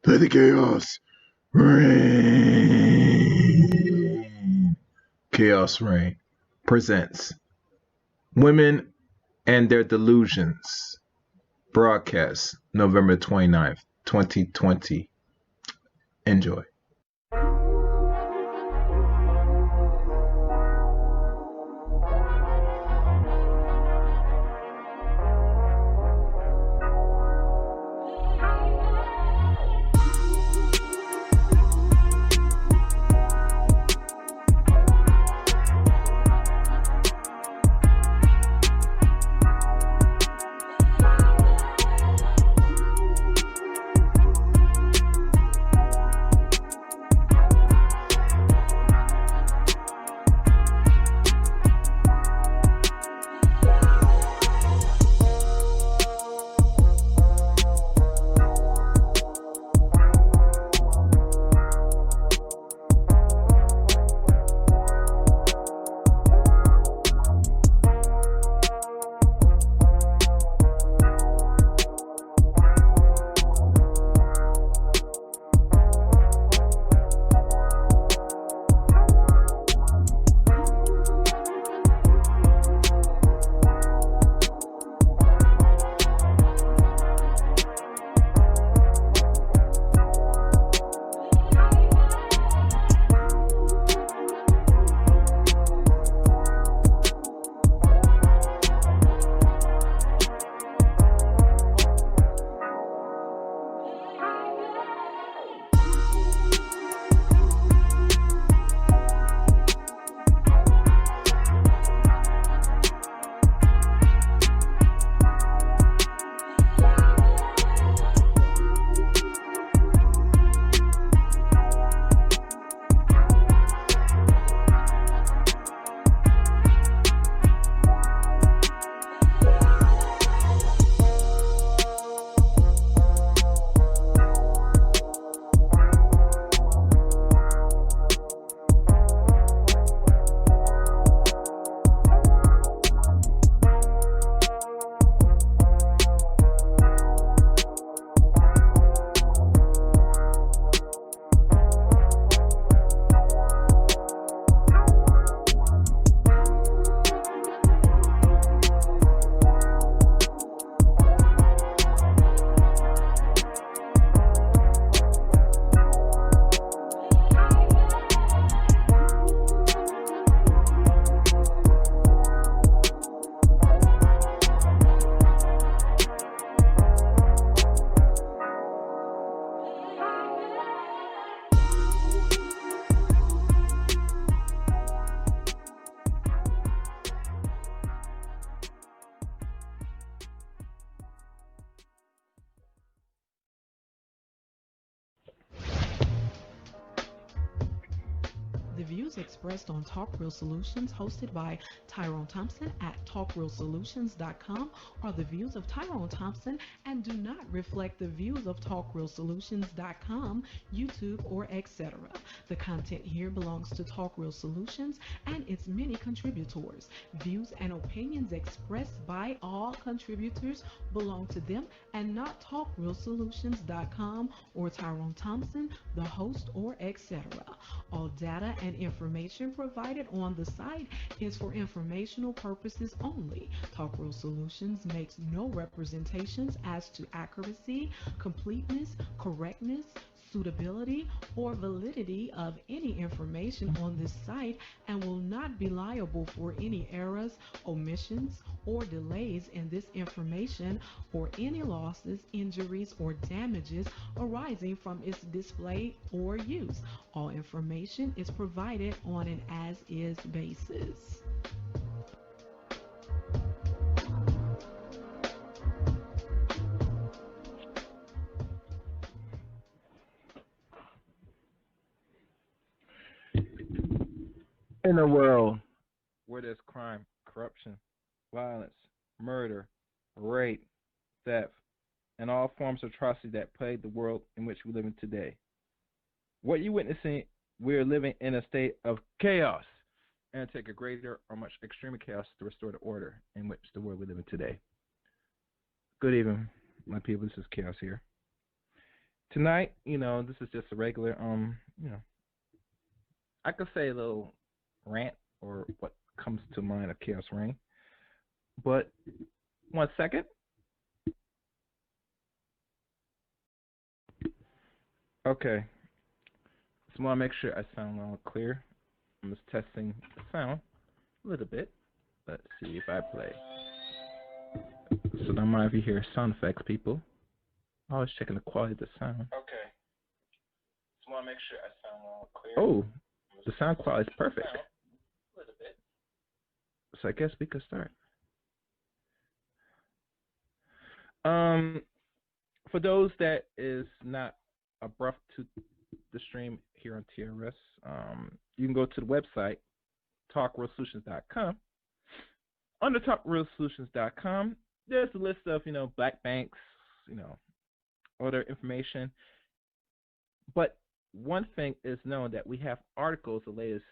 Let the chaos reign. Chaos Reign presents Women and Their Delusions. Broadcast November 29th, 2020. Enjoy. The views expressed on Talk Real Solutions, hosted by Tyrone Thompson at TalkRealSolutions.com, are the views of Tyrone Thompson and do not reflect the views of TalkRealSolutions.com, YouTube, or etc. The content here belongs to Talk Real Solutions and its many contributors. Views and opinions expressed by all contributors belong to them and not TalkRealSolutions.com or Tyrone Thompson, the host, or etc. All data and information provided on the site is for informational purposes only. Talk Real Solutions makes no representations as to accuracy, completeness, correctness, suitability, or validity of any information on this site and will not be liable for any errors, omissions, or delays in this information or any losses, injuries, or damages arising from its display or use. All information is provided on an as-is basis. In a world where there's crime, corruption, violence, murder, rape, theft, and all forms of atrocity that plague the world in which we live in today. What you're witnessing, we're living in a state of chaos, and take a greater or much extreme chaos to restore the order in which the world we live in today. Good evening, my people. This is Chaos here. Tonight, this is just a regular, I could say a little rant or what comes to mind of Chaos Reign. But 1 second. Okay. Just want to make sure I sound loud and clear. I'm just testing the sound a little bit. Let's see if I play. So don't mind if you hear sound effects, people. Always checking the quality of the sound. Okay. Just want to make sure I sound loud and clear. Oh, the sound quality is perfect. A little bit. So I guess we could start. For those that is not abrupt to the stream here on TRS, you can go to the website talkrealsolutions.com. Under talkrealsolutions.com, there's a list of black banks, other information. But one thing is known that we have articles, the latest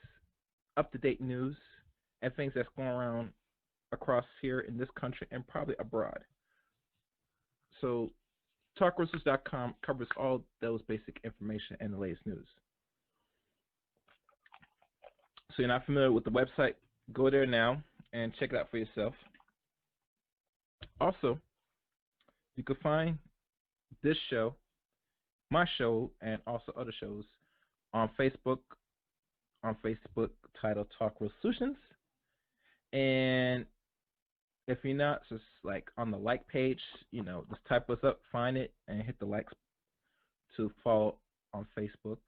up-to-date news, and things that's going around across here in this country and probably abroad. So talkrealsolutions.com covers all those basic information and the latest news. So you're not familiar with the website, go there now and check it out for yourself. Also, you can find this show, my show, and also other shows on Facebook titled Talk Real Solutions. And if you're not, just like on the like page, just type us up, find it, and hit the likes to follow on Facebook.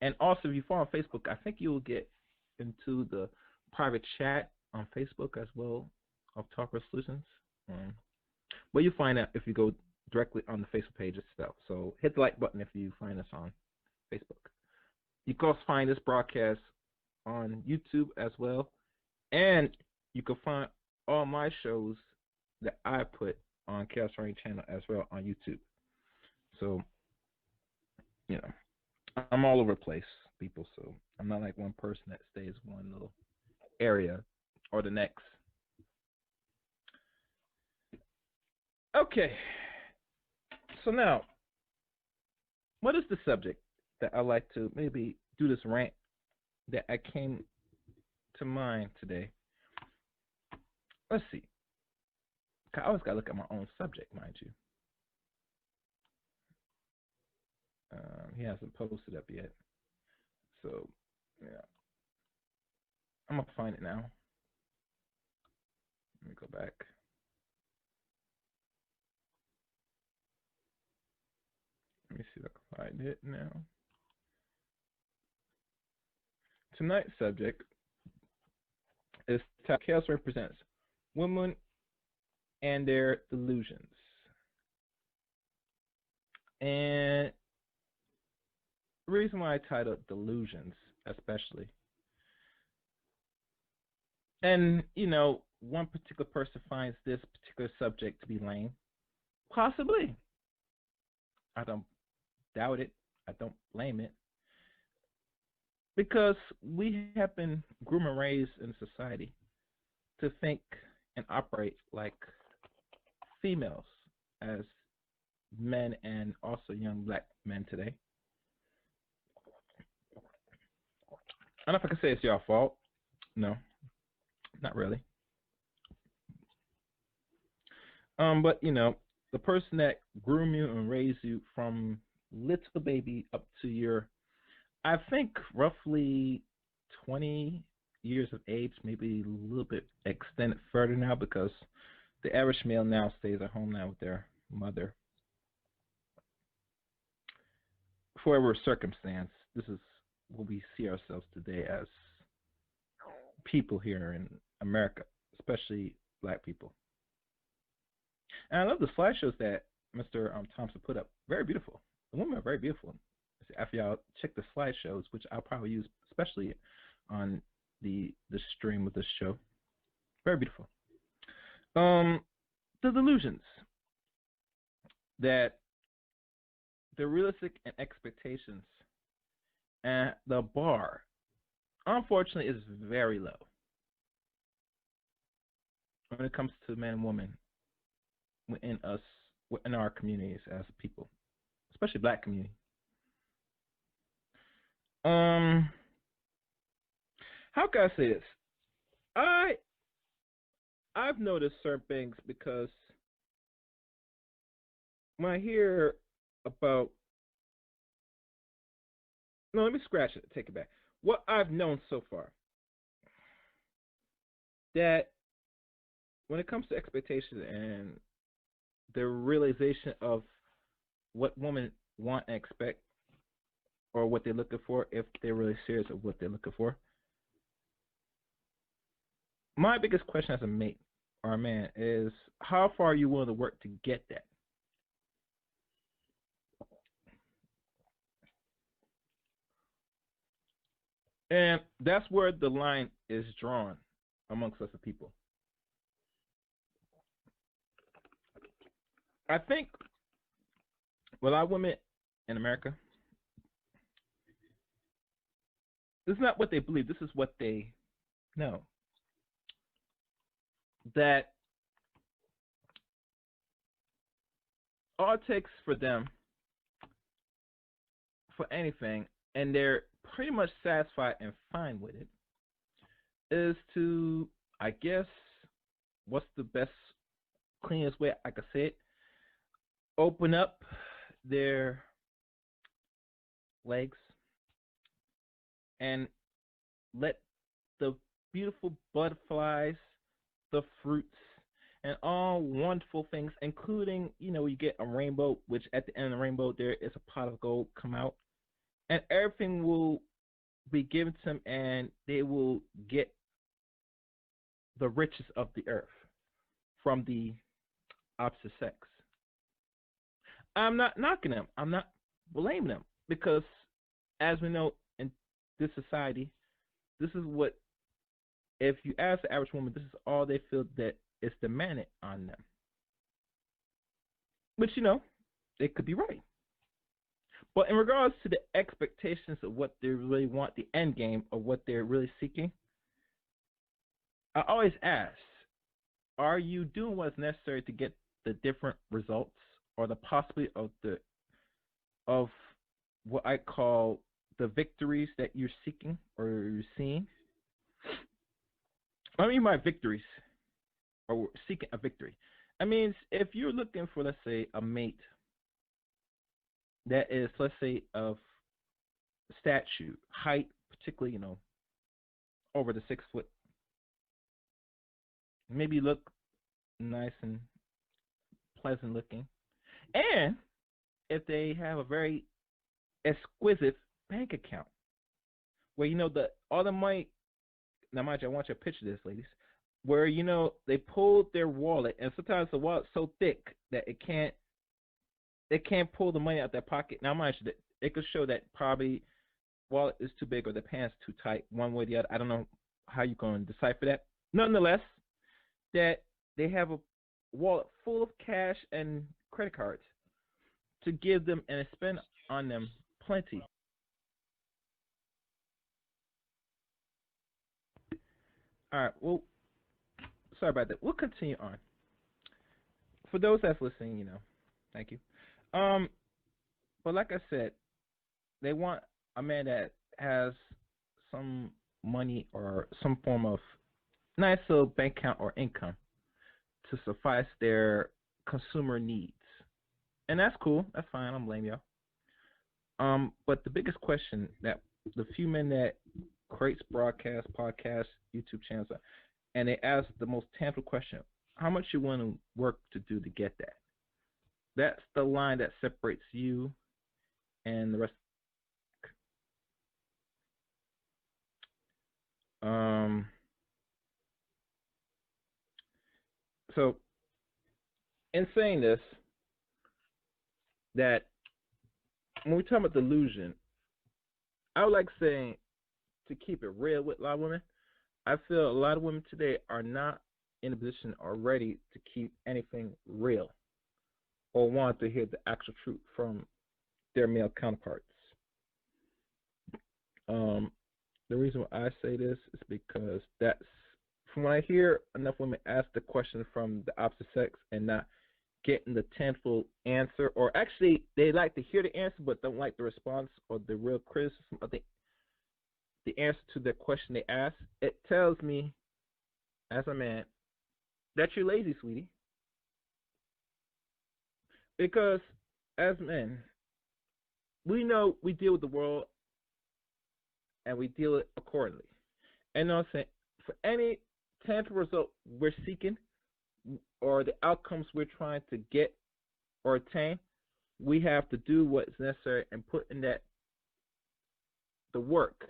And also, if you follow on Facebook, I think you'll get into the private chat on Facebook as well of Talk Real Solutions. But you find out if you go directly on the Facebook page itself. So hit the like button if you find us on Facebook. You can also find this broadcast on YouTube as well. And you can find all my shows that I put on Chaos Reign channel as well on YouTube. So, I'm all over the place, people. So I'm not like one person that stays one little area or the next. Okay. So now, what is the subject that I like to maybe do this rant that I came to mind today? Let's see. I always got to look at my own subject, mind you. He hasn't posted up yet. So, yeah. I'm going to find it now. Let me go back. Let me see if I can find it now. Tonight's subject is how Chaos represents women and their delusions. And the reason why I titled Delusions, especially, and one particular person finds this particular subject to be lame, possibly. I don't doubt it. I don't blame it. Because we have been groomed and raised in society to think and operate like females as men and also young black men today. I don't know if I can say it's your fault. No, not really. But the person that groomed you and raised you from little baby up to your, I think, roughly 20 years of age, maybe a little bit extended further now, because the average male now stays at home now with their mother. For whatever circumstance, this is what we see ourselves today as people here in America, especially black people. And I love the slideshows that Mr. Thompson put up. Very beautiful. The women are very beautiful. After y'all check the slideshows, which I'll probably use especially on the stream of this show. Very beautiful. The delusions. that the realistic and expectations and the bar, unfortunately, is very low when it comes to man and woman within us, within our communities as a people, especially Black community. Um, how can I say this? I I've noticed certain things because when I hear about no, let me scratch it, take it back. What I've known so far that when it comes to expectation and the realization of what women want and expect or what they're looking for, if they're really serious of what they're looking for, my biggest question as a mate or a man is how far are you willing to work to get that? And that's where the line is drawn amongst us as people. I think a lot of women in America, this is not what they believe, this is what they know. That all it takes for them for anything, and they're pretty much satisfied and fine with it, is to, I guess, what's the best, cleanest way I could say it? Open up their legs and let the beautiful butterflies, the fruits, and all wonderful things, including, you get a rainbow, which at the end of the rainbow there is a pot of gold come out, and everything will be given to them, and they will get the riches of the earth from the opposite sex. I'm not knocking them. I'm not blaming them because, as we know in this society, this is what, if you ask the average woman, this is all they feel that is demanded on them. But they could be right. But in regards to the expectations of what they really want, the end game of what they're really seeking, I always ask, are you doing what's necessary to get the different results or the possibility of what I call the victories that you're seeking or you're seeing? I mean by victories or seeking a victory. I mean, if you're looking for, let's say, a mate that is, let's say, of stature, height, particularly, over the 6 foot, maybe look nice and pleasant looking, and if they have a very exquisite bank account, where all the money. Now, mind you, I want you to picture this, ladies, where they pulled their wallet, and sometimes the wallet's so thick that it can't pull the money out their pocket. Now, mind you, it could show that probably wallet is too big or the pants too tight, one way or the other. I don't know how you're going to decipher that. Nonetheless, that they have a wallet full of cash and credit cards to give them and spend on them plenty. All right. Well, sorry about that. We'll continue on. For those that's listening, thank you. Um, but like I said, they want a man that has some money or some form of nice little bank account or income to suffice their consumer needs, and that's cool. That's fine. I don't blame y'all. But the biggest question that the few men that creates broadcasts, podcasts, YouTube channels, and they ask the most tangible question: how much you want to work to do to get that? That's the line that separates you and the rest. So in saying this, that when we talk about delusion, I would like saying, to keep it real with a lot of women, I feel a lot of women today are not in a position or ready to keep anything real. or want to hear the actual truth from their male counterparts. Um, the reason why I say this is because that's from when I hear enough women ask the question from the opposite sex and not getting the tenfold answer, or actually they like to hear the answer but don't like the response or the real criticism of the answer to the question they ask, it tells me as a man that you're lazy, sweetie. Because as men, we know we deal with the world and we deal it accordingly. And you know what I'm saying? For any tangible result we're seeking or the outcomes we're trying to get or attain, we have to do what's necessary and put in that the work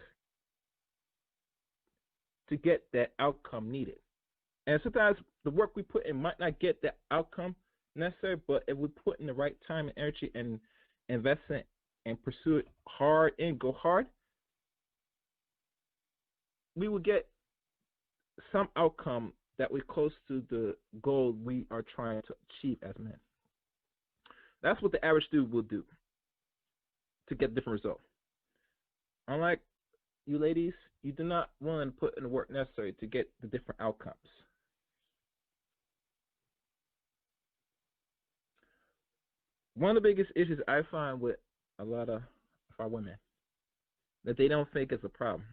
to get that outcome needed. And sometimes the work we put in might not get the outcome necessary, but if we put in the right time and energy and invest in and pursue it hard and go hard, we will get some outcome that we're close to the goal we are trying to achieve as men. That's what the average dude will do to get a different result. Unlike you ladies, you do not want to put in the work necessary to get the different outcomes. One of the biggest issues I find with a lot of our women that they don't think is a problem,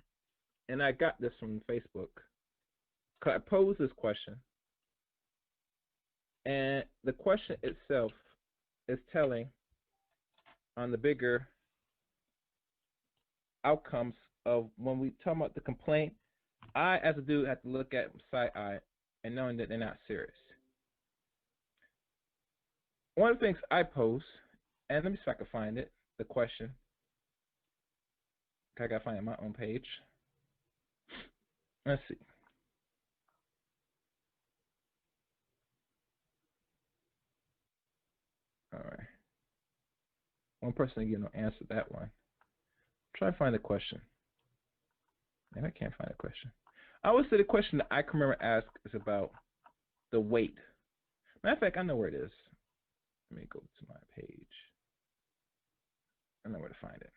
and I got this from Facebook. I posed this question, and the question itself is telling on the bigger outcomes of when we talk about the complaint. I, as a dude, have to look at them side eye and knowing that they're not serious. One of the things I pose, and let me see if I can find it, the question. I gotta find it on my own page. Let's see. All right. One person again will answer that one. Try to find the question. And I can't find the question. I would say the question that I can remember ask is about the weight. Matter of fact, I know where it is. Let me go to my page. I know where to find it.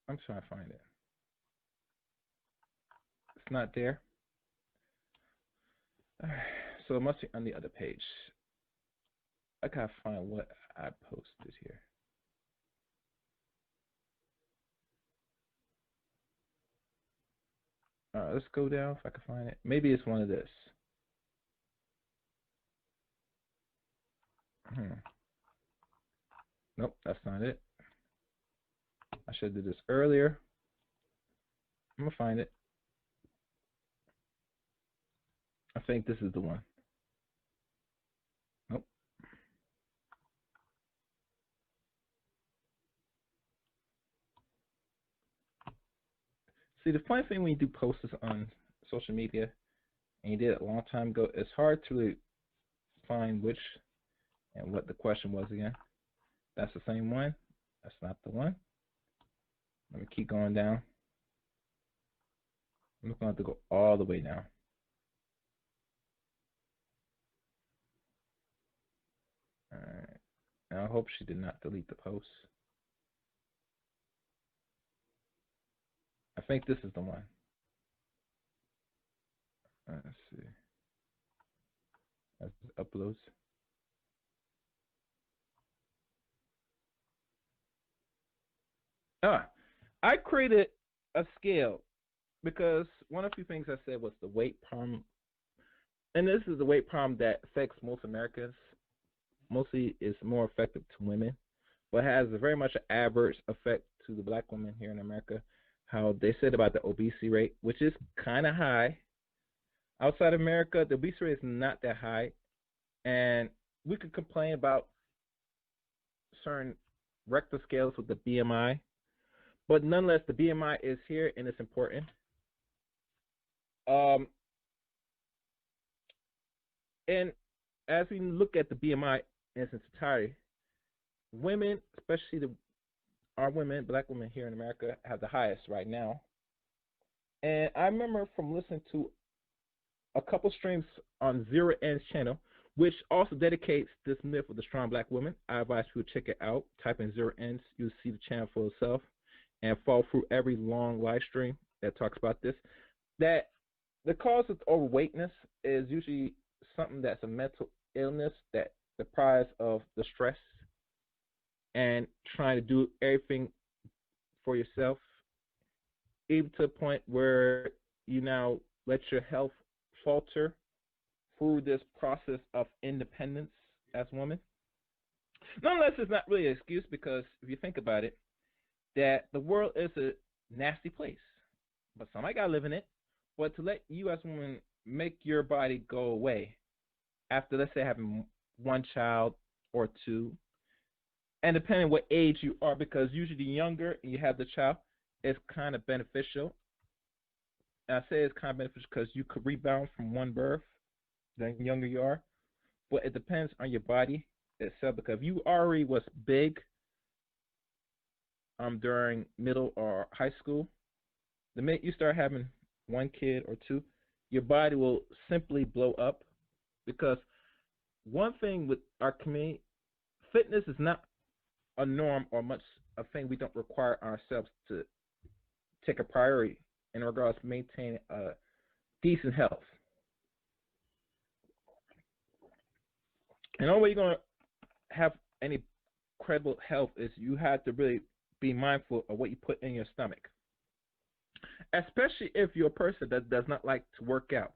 I'm trying to find it. It's not there. All right. So it must be on the other page. I gotta find what I posted here. All right, let's go down if I can find it. Maybe it's one of this. Nope, that's not it. I should have did this earlier. I'm gonna find it. I think this is the one. Nope. See, the funny thing when you do posts on social media, and you did it a long time ago, it's hard to really find which and what the question was again. That's the same one. That's not the one. Let me keep going down. I'm just going to have to go all the way down. All right. Now I hope she did not delete the post. I think this is the one. Let's see. That's uploads. I created a scale because one of the things I said was the weight problem, and this is the weight problem that affects most Americans. Mostly is more effective to women, but has a very much an adverse effect to the black women here in America. How they said about the obesity rate, which is kind of high. Outside of America, the obesity rate is not that high, and we could complain about certain Richter scales with the BMI, but nonetheless, the BMI is here and it's important. And as we look at the BMI in its entirety, women, especially our women, black women here in America, have the highest right now. And I remember from listening to a couple streams on Zero Ends channel, which also dedicates this myth of the strong black woman. I advise people to check it out. Type in Zero Ends, you'll see the channel for itself, and follow through every long live stream that talks about this. That the cause of overweightness is usually something that's a mental illness that deprives of the stress and trying to do everything for yourself, even to the point where you now let your health falter through this process of independence as women. Nonetheless, it's not really an excuse because if you think about it, that the world is a nasty place, but somebody got to live in it. But to let you as a woman make your body go away after, let's say, having one child or two, and depending on what age you are, because usually the younger you have the child, it's kind of beneficial. And I say it's kind of beneficial because you could rebound from one birth the younger you are, but it depends on your body itself. Because if you already was big during middle or high school, the minute you start having one kid or two, your body will simply blow up. Because one thing with our community, fitness is not a norm or much a thing we don't require ourselves to take a priority in regards to maintaining a decent health. And the only way you're going to have any credible health is you have to really be mindful of what you put in your stomach, especially if you're a person that does not like to work out.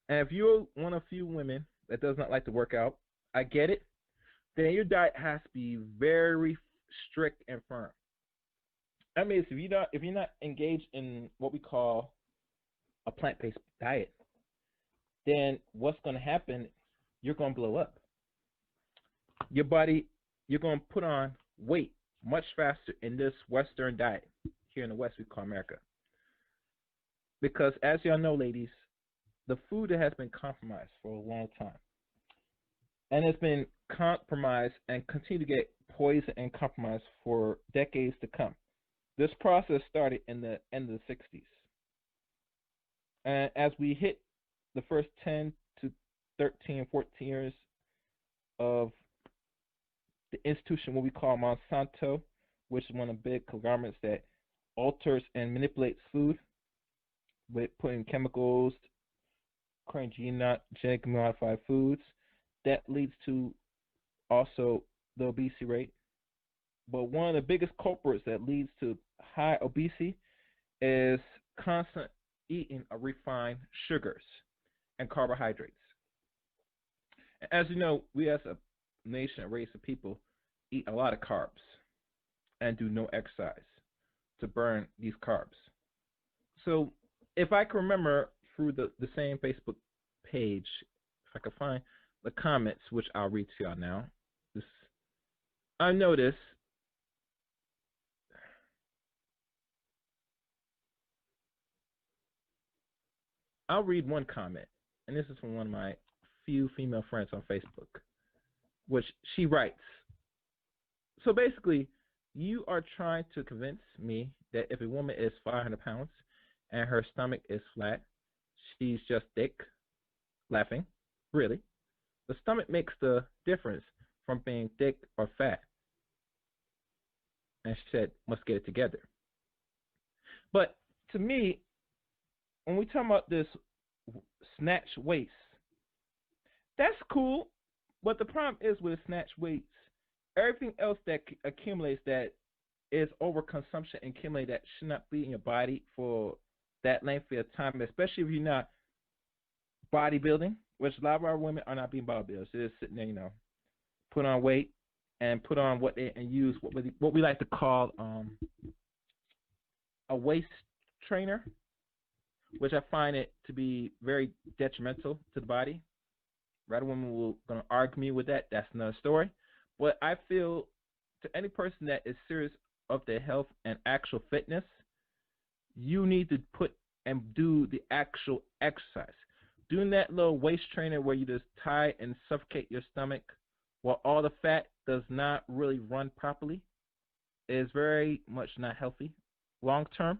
And if you're one of few women that does not like to work out, I get it. Then your diet has to be very strict and firm. I mean, if you're not engaged in what we call a plant-based diet, then what's going to happen? You're going to blow up. Your body, you're going to put on weight much faster in this Western diet. Here in the West, we call America. Because as y'all know, ladies, the food has been compromised for a long time. And it's been compromised and continue to get poisoned and compromised for decades to come. This process started in the end of the 60s. And as we hit the first 10 to 13, 14 years of the institution, what we call Monsanto, which is one of the big conglomerates that alters and manipulates food with putting chemicals, creating genetically modified foods, that leads to also the obesity rate. But one of the biggest culprits that leads to high obesity is constant eating of refined sugars and carbohydrates. As you know, we as a nation, a race of people, eat a lot of carbs and do no exercise to burn these carbs. So if I can remember through the same Facebook page, if I can find the comments, which I'll read to y'all now. I noticed I'll read one comment, and this is from one of my few female friends on Facebook, which she writes. So basically, you are trying to convince me that if a woman is 500 pounds and her stomach is flat, she's just thick. Laughing. Really? The stomach makes the difference from being thick or fat. And she said, must get it together. But to me, when we talk about this snatch waist, that's cool. But the problem is with snatch weights, everything else that accumulates that is overconsumption and accumulate that should not be in your body for that length of time, especially if you're not bodybuilding, which a lot of our women are not being bodybuilders. They're just sitting there, put on weight and put on and use what we like to call a waist trainer, which I find it to be very detrimental to the body. Rather, women will going to argue me with that. That's another story. But I feel to any person that is serious of their health and actual fitness, you need to put and do the actual exercise. Doing that little waist trainer where you just tie and suffocate your stomach while all the fat does not really run properly is very much not healthy long term.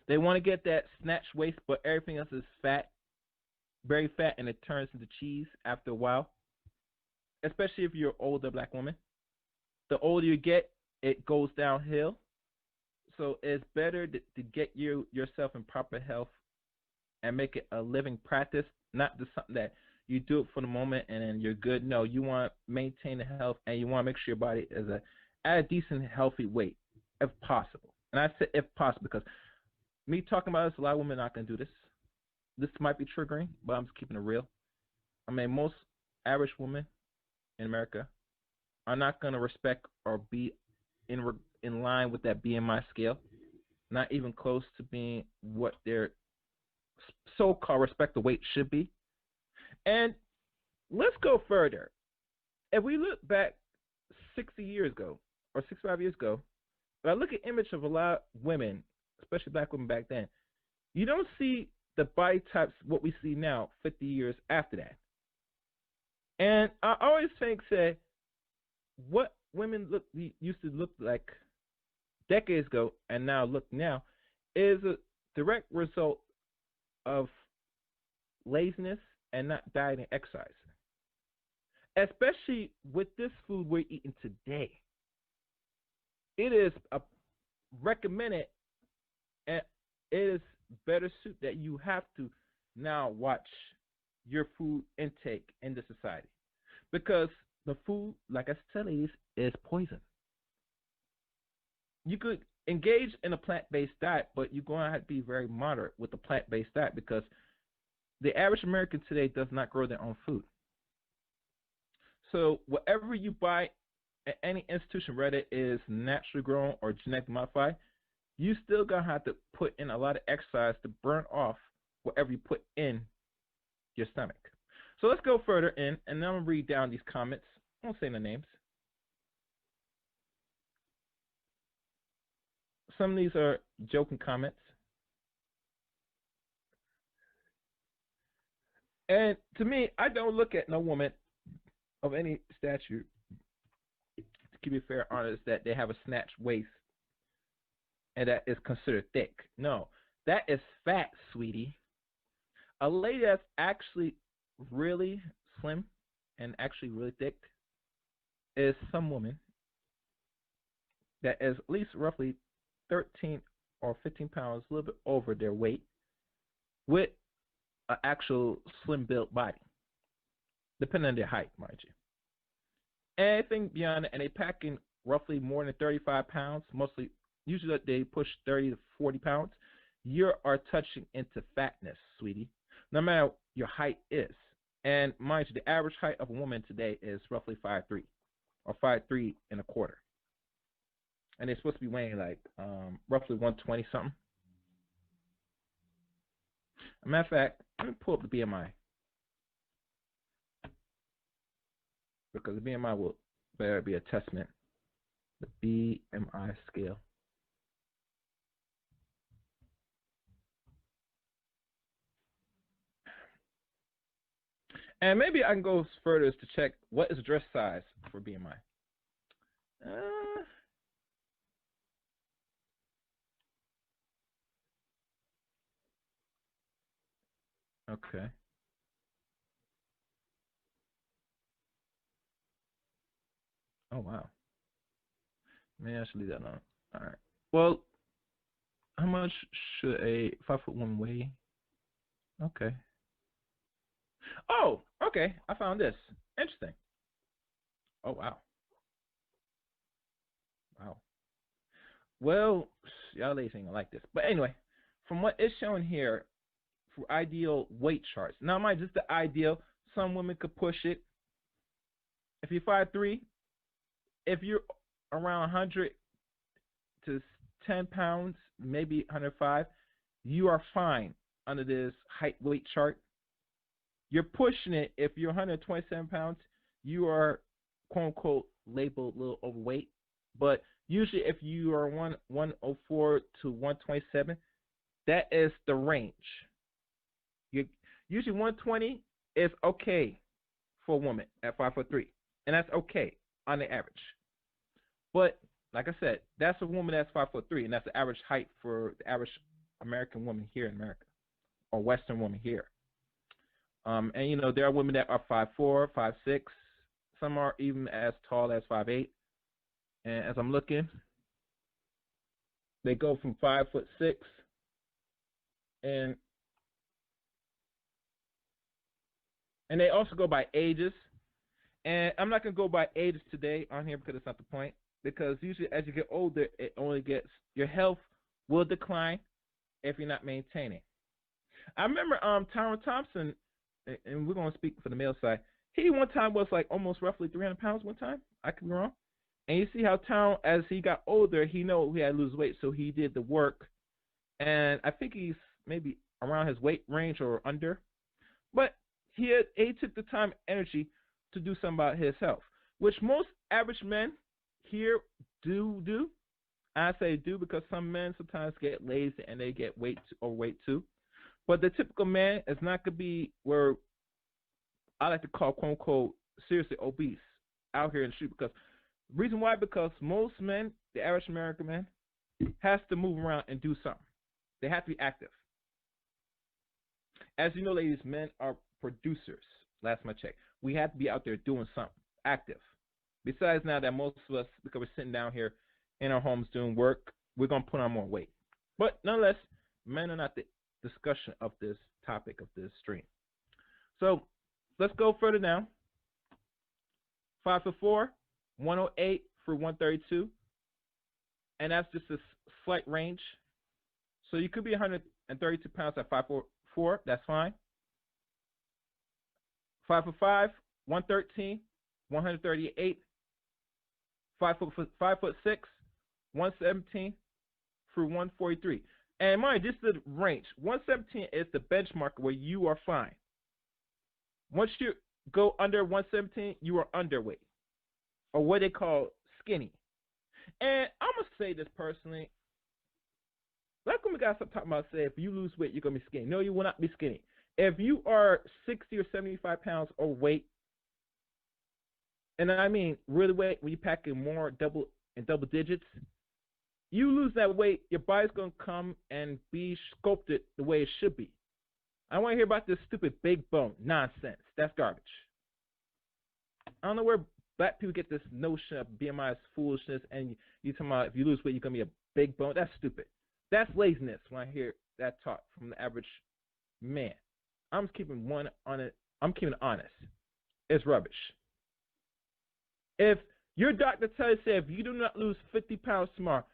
They want to get that snatch waist, but everything else is fat, very fat, and it turns into cheese after a while. Especially if you're an older black woman. The older you get, it goes downhill. So it's better to get yourself in proper health and make it a living practice, not just something that you do it for the moment and then you're good. No, you want to maintain the health and you want to make sure your body is at a decent, healthy weight, if possible. And I say if possible because me talking about this, a lot of women are not going to do this. This might be triggering, but I'm just keeping it real. I mean, most average women in America are not going to respect or be in line with that BMI scale, not even close to being what their so-called respected weight should be. And let's go further. If we look back 60 years ago or 65 years ago, but I look at image of a lot of women, especially black women back then, you don't see the body types what we see now 50 years after that. And I always think that what women used to look like decades ago and now look now is a direct result of laziness and not dieting and exercise. Especially with this food we're eating today. It is recommended and it is better suit that you have to now watch your food intake in the society. Because the food, like I said, ladies, is poison. You could engage in a plant-based diet, but you're going to have to be very moderate with the plant-based diet because the average American today does not grow their own food. So whatever you buy at any institution, whether it is naturally grown or genetically modified, you still going to have to put in a lot of exercise to burn off whatever you put in your stomach. So let's go further in, and then I'm going to read down these comments. I won't say the names. Some of these are joking comments. And to me, I don't look at no woman of any stature, to keep it fair, honest, that they have a snatch waist and that is considered thick. No, that is fat, sweetie. A lady that's actually really slim and actually really thick is some woman that is at least roughly 13 or 15 pounds, a little bit over their weight, with an actual slim built body, depending on their height, mind you. Anything beyond it, and they pack in roughly more than 35 pounds, mostly, usually they push 30 to 40 pounds, you are touching into fatness, sweetie, no matter your height is. And mind you, the average height of a woman today is roughly 5'3", or 5'3 and a quarter. And they're supposed to be weighing like roughly 120 something. As a matter of fact, let me pull up the BMI. Because the BMI will better be a testament. The BMI scale. And maybe I can go further to check what is dress size for BMI. Okay. Oh, wow. Maybe I should leave that on. All right. Well, how much should a 5'1" woman weigh? Okay. Oh, okay. I found this. Interesting. Oh, wow. Wow. Well, y'all ladies ain't gonna like this. But anyway, from what is shown here for ideal weight charts. Now, mind just the ideal. Some women could push it. If you're 5'3", if you're around 100 to 10 pounds, maybe 105, you are fine under this height weight chart. You're pushing it. If you're 127 pounds, you are quote unquote labeled a little overweight. But usually, if you are 104 to 127, that is the range. Usually 120 is okay for a woman at 5'3", and that's okay on the average. But like I said, that's a woman that's 5'3", and that's the average height for the average American woman here in America, or Western woman here. And there are women that are 5'4", 5'6". Some are even as tall as 5'8". And as I'm looking, they go from 5'6", and they also go by ages. And I'm not gonna go by ages today on here because it's not the point. Because usually, as you get older, it only gets your health will decline if you're not maintaining. I remember T.R.S Thompson, and we're gonna speak for the male side. He one time was like almost roughly 300 pounds one time. I could be wrong. And you see how Town, as he got older, he know he had to lose weight, so he did the work. And I think he's maybe around his weight range or under. But he took the time and energy to do something about his health, which most average men here do. I say do because some men sometimes get lazy and they get overweight too. But the typical man is not going to be where I like to call quote unquote seriously obese out here in the street. Because reason why? Because most men, the average American man, has to move around and do something. They have to be active. As you know, ladies, men are producers. Last time I checked, we have to be out there doing something active. Besides, now that most of us, because we're sitting down here in our homes doing work, we're gonna put on more weight. But nonetheless, men are not the discussion of this topic of this stream. So let's go further down. 5'4", 108 through 132, and that's just a slight range. So you could be 132 pounds at 5'4", that's fine. 5'5", 113, 138, 5'6", 117 through 143. And mind, this is the range. 117 is the benchmark where you are fine. Once you go under 117, you are underweight, or what they call skinny. And I'm gonna say this personally. Like when we got some talking about, say, if you lose weight, you're gonna be skinny. No, you will not be skinny. If you are 60 or 75 pounds overweight, and I mean really weight, when you're packing more double digits, you lose that weight, your body's gonna come and be sculpted the way it should be. I want to hear about this stupid big bone nonsense. That's garbage. I don't know where black people get this notion of BMI is foolishness, and you talking about if you lose weight, you're gonna be a big bone. That's stupid. That's laziness. When I hear that talk from the average man, I'm just keeping one on it. I'm keeping it honest. It's rubbish. If your doctor tells you, if you do not lose 50 pounds tomorrow,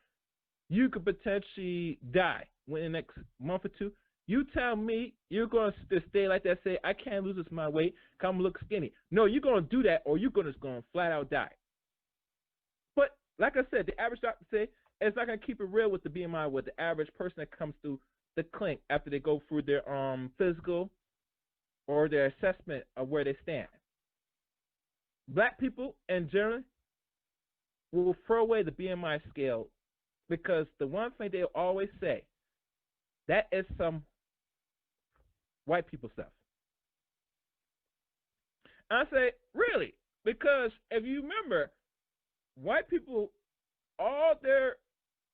you could potentially die within the next month or two. You tell me you're going to stay like that, say, I can't lose this my weight, come look skinny. No, you're going to do that, or you're going to flat out die. But like I said, the average doctor say it's not going to keep it real with the BMI with the average person that comes through the clinic after they go through their physical or their assessment of where they stand. Black people in general will throw away the BMI scale because the one thing they always say, that is some white people stuff. I say, really? Because if you remember, white people, all their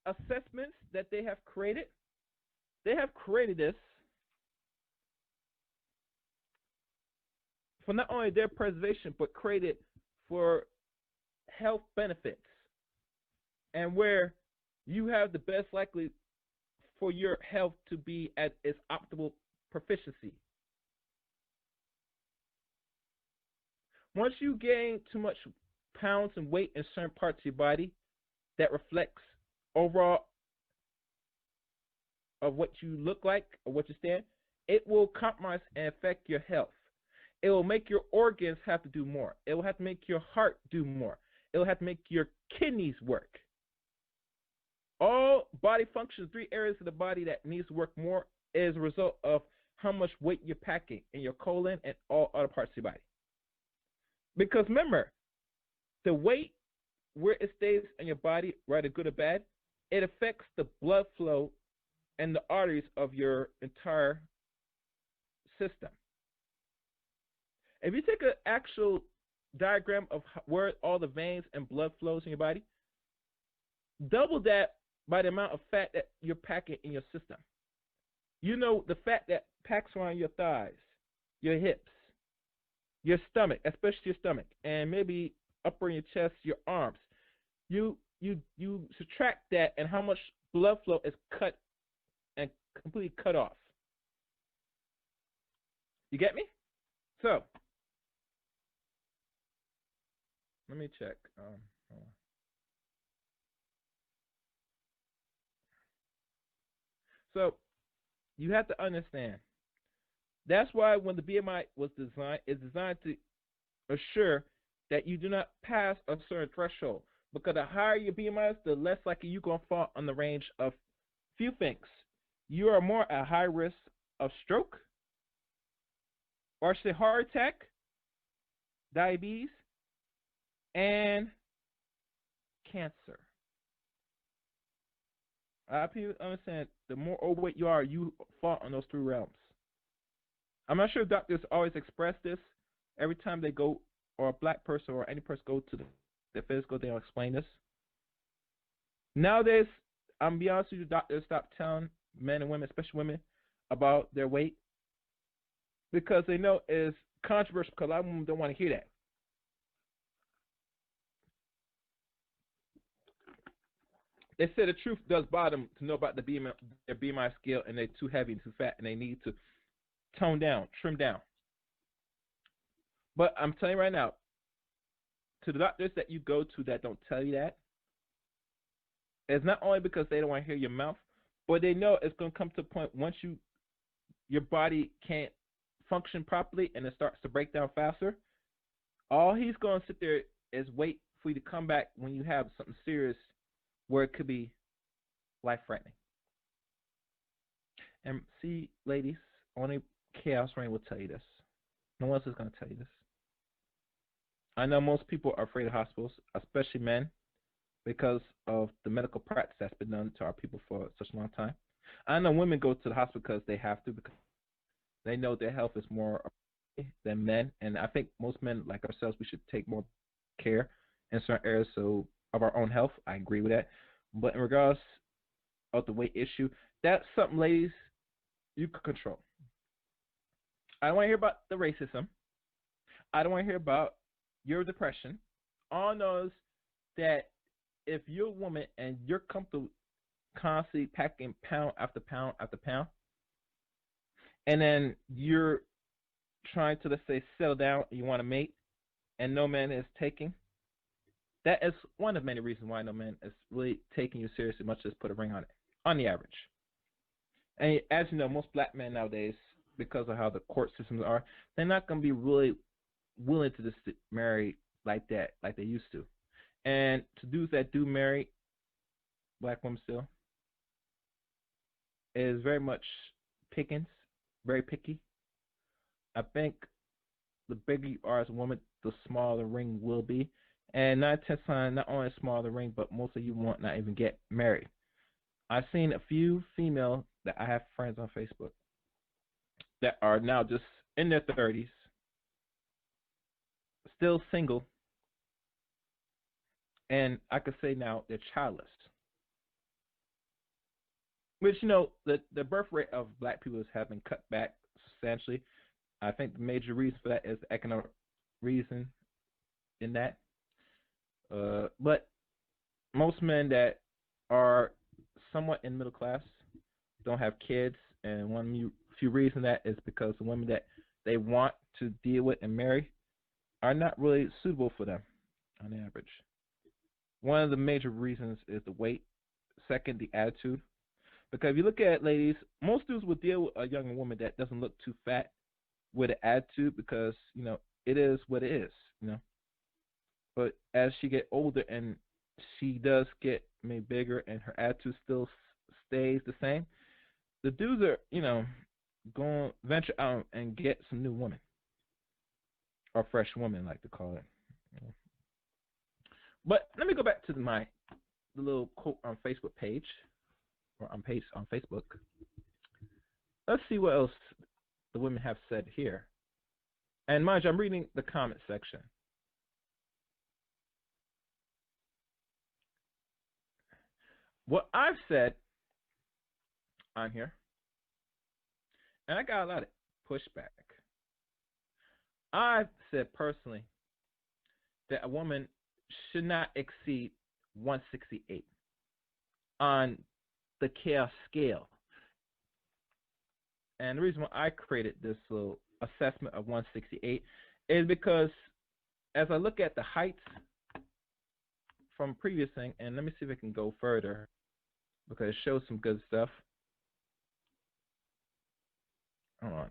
assessments that they have created this for not only their preservation, but created for health benefits and where you have the best likely for your health to be at its optimal proficiency. Once you gain too much pounds and weight in certain parts of your body, that reflects overall of what you look like or what you stand, it will compromise and affect your health. It will make your organs have to do more. It will have to make your heart do more. It will have to make your kidneys work. All body functions, 3 areas of the body that needs to work more is a result of how much weight you're packing in your colon and all other parts of your body. Because remember, the weight, where it stays in your body, whether good or bad, it affects the blood flow and the arteries of your entire system. If you take an actual diagram of where all the veins and blood flows in your body, double that by the amount of fat that you're packing in your system. You know, the fat that packs around your thighs, your hips, your stomach, especially your stomach, and maybe upper in your chest, your arms. You subtract that and how much blood flow is cut and completely cut off. You get me? So let me check. So you have to understand. That's why when the BMI was designed, it's designed to assure that you do not pass a certain threshold. Because the higher your BMI is, the less likely you're going to fall on the range of few things. You are more at high risk of stroke, or I should say heart attack, diabetes, and cancer. People understand the more overweight you are, you fall on those three realms. I'm not sure if doctors always express this every time they go, or a black person or any person go to the physical, they'll explain this. Nowadays, I'm gonna be honest with you, doctors stop telling men and women, especially women, about their weight because they know it's controversial because a lot of women don't want to hear that. They say the truth does bother them to know about their BMI scale and they're too heavy and too fat and they need to tone down, trim down. But I'm telling you right now, to the doctors that you go to that don't tell you that, it's not only because they don't want to hear your mouth, but they know it's going to come to a point once your body can't function properly and it starts to break down faster. All he's going to sit there is wait for you to come back when you have something serious where it could be life-threatening. And see, ladies, only Chaos Rain will tell you this. No one else is going to tell you this. I know most people are afraid of hospitals, especially men, because of the medical practice that's been done to our people for such a long time. I know women go to the hospital because they have to, because they know their health is more than men. And I think most men, like ourselves, we should take more care in certain areas of our own health. I agree with that. But in regards of the weight issue, that's something, ladies, you can control. I don't want to hear about the racism. I don't want to hear about your depression. All knows that if you're a woman and you're comfortable constantly packing pound after pound after pound, and then you're trying to, let's say, settle down, you want to mate, and no man is taking, that is one of many reasons why no man is really taking you seriously, much as put a ring on it, on the average. And as you know, most black men nowadays, because of how the court systems are, they're not going to be really willing to just marry like that, like they used to. And to dudes that do marry black women still is very much pickings, very picky. I think the bigger you are as a woman, the smaller the ring will be. And 9 10 times, not only smaller the ring, but most of you won't not even get married. I've seen a few female that I have friends on Facebook that are now just in their 30s, still single, and I could say now they're childless. Which, you know, the birth rate of black people has been cut back substantially. I think the major reason for that is the economic reason in that. But most men that are somewhat in middle class don't have kids, and one few reasons that is because the women that they want to deal with and marry are not really suitable for them on average. One of the major reasons is the weight. Second, the attitude. Because if you look at it, ladies, most dudes will deal with a younger woman that doesn't look too fat with an attitude because, you know, it is what it is, you know. But as she get older and she does get maybe bigger and her attitude still stays the same, the dudes are, you know, going to venture out and get some new woman or fresh woman, like to call it. You know. But let me go back to the little quote on Facebook page or on Facebook. Let's see what else the women have said here. And mind you, I'm reading the comment section. what I've said on here, and I got a lot of pushback. I've said personally that a woman should not exceed 168 on the chaos scale. And the reason why I created this little assessment of 168 is because as I look at the heights from previous thing, and let me see if I can go further because it shows some good stuff. Hold on.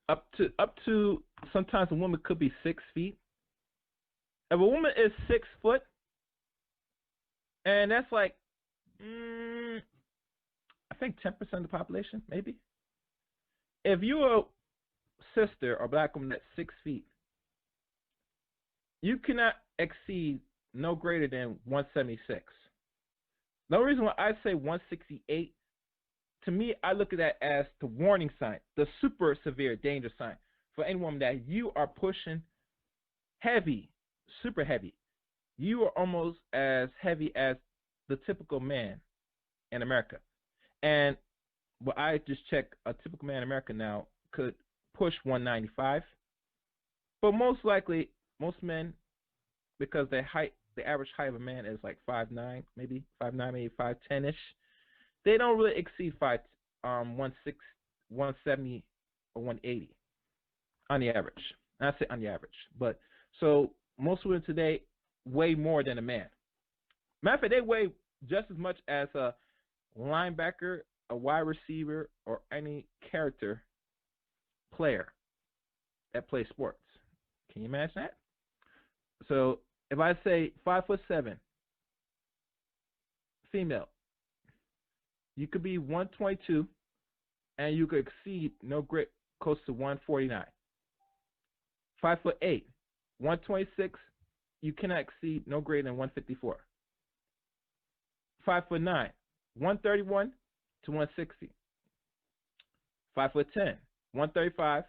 Up to sometimes a woman could be 6 feet. If a woman is 6 foot, and that's like, I think 10% of the population, maybe. If you're a sister or black woman that's 6 feet, you cannot exceed no greater than 176. The only reason why I say 168, to me, I look at that as the warning sign, the super severe danger sign for any woman that you are pushing heavy, super heavy. You are almost as heavy as the typical man in America. And what I just checked, a typical man in America now could push 195. But most likely, most men, because the average height of a man is like 5'9", maybe 5'9", maybe 5'10"-ish. They don't really exceed 170 or 180 on the average. I say on the average, but so most women today weigh more than a man. Matter of fact, they weigh just as much as a linebacker, a wide receiver, or any character player that plays sports. Can you imagine that? So if I say 5'7", female, you could be 122, and you could exceed no great close to 149. 5'8", 126, you cannot exceed no greater than 154. 5'9", 131 to 160. 5'10", 135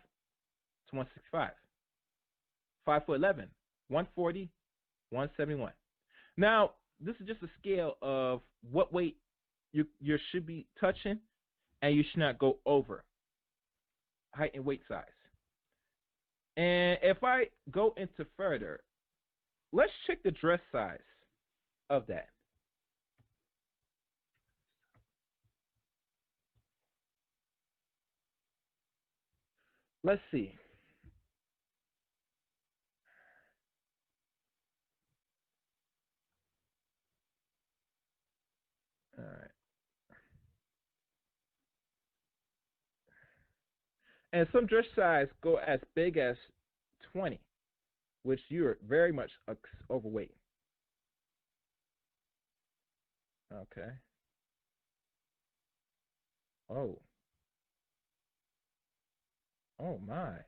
to 165. 5'11", 140, 171. Now, this is just a scale of what weight you should be touching, and you should not go over height and weight size. And if I go into further, let's check the dress size of that. Let's see. All right. And some dress size go as big as 20, which you're very much overweight. Okay. Oh. Oh my.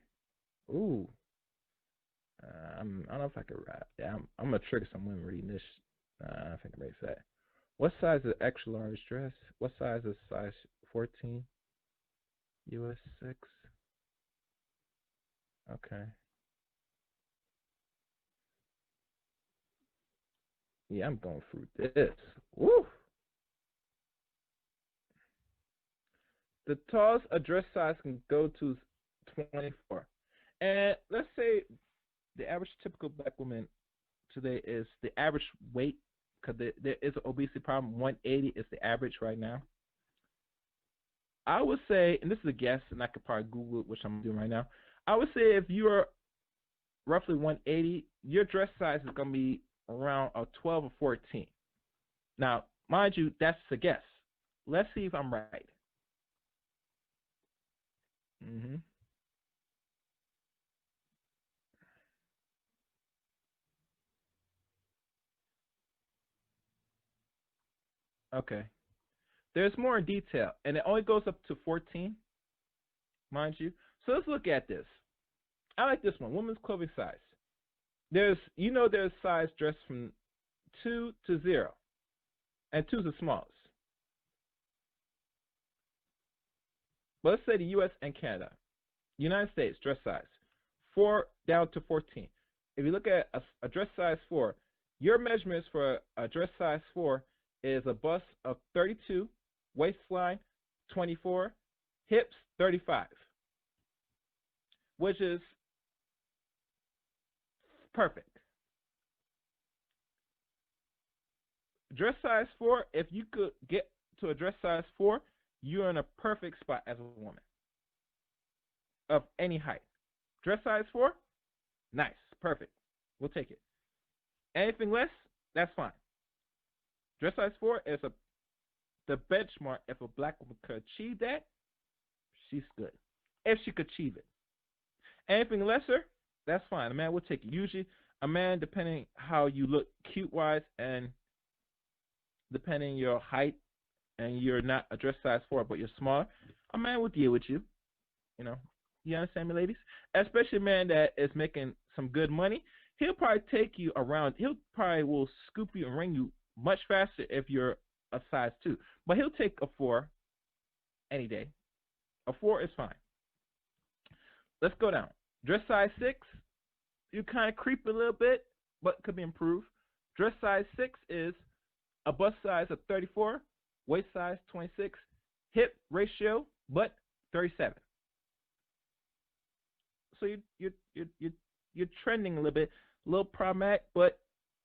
Ooh. I don't know if I could rap. Yeah, I'm gonna trigger some women reading this. I think I'm ready for that. What size is extra large dress? What size is size 14? US 6. Okay. Yeah, I'm going through this. Woo! The tallest a dress size can go to 24. And let's say the average typical black woman today is the average weight, because there is an obesity problem. 180 is the average right now. I would say, and this is a guess, and I could probably Google it, which I'm doing right now. I would say if you are roughly 180, your dress size is going to be around a 12 or 14. Now, mind you, that's a guess. Let's see if I'm right. Mm-hmm. Okay. There's more in detail, and it only goes up to 14, mind you. So let's look at this. I like this one, women's clothing size. There's size dress from 2 to 0, and 2 is the smallest. But let's say the U.S. and Canada. United States dress size 4 down to 14. If you look at a dress size 4, your measurements for a dress size 4 is a bust of 32, waistline 24, hips 35, which is perfect. Dress size 4, if you could get to a dress size 4, you're in a perfect spot as a woman of any height. Dress size 4, nice, perfect. We'll take it. Anything less, that's fine. Dress size 4 is the benchmark. If a black woman could achieve that, she's good. If she could achieve it. Anything lesser, that's fine. A man will take it. Usually, a man, depending how you look cute-wise and depending your height, and you're not a dress size 4, but you're smaller, a man will deal with you. You know, you understand me, ladies? Especially a man that is making some good money, he'll probably take you around. He'll probably will scoop you and ring you much faster if you're a size 2. But he'll take a 4 any day. A 4 is fine. Let's go down. Dress size 6, you kind of creep a little bit, but could be improved. Dress size 6 is a bust size of 34, waist size 26, hip ratio butt 37. So you're trending a little bit, a little problematic, but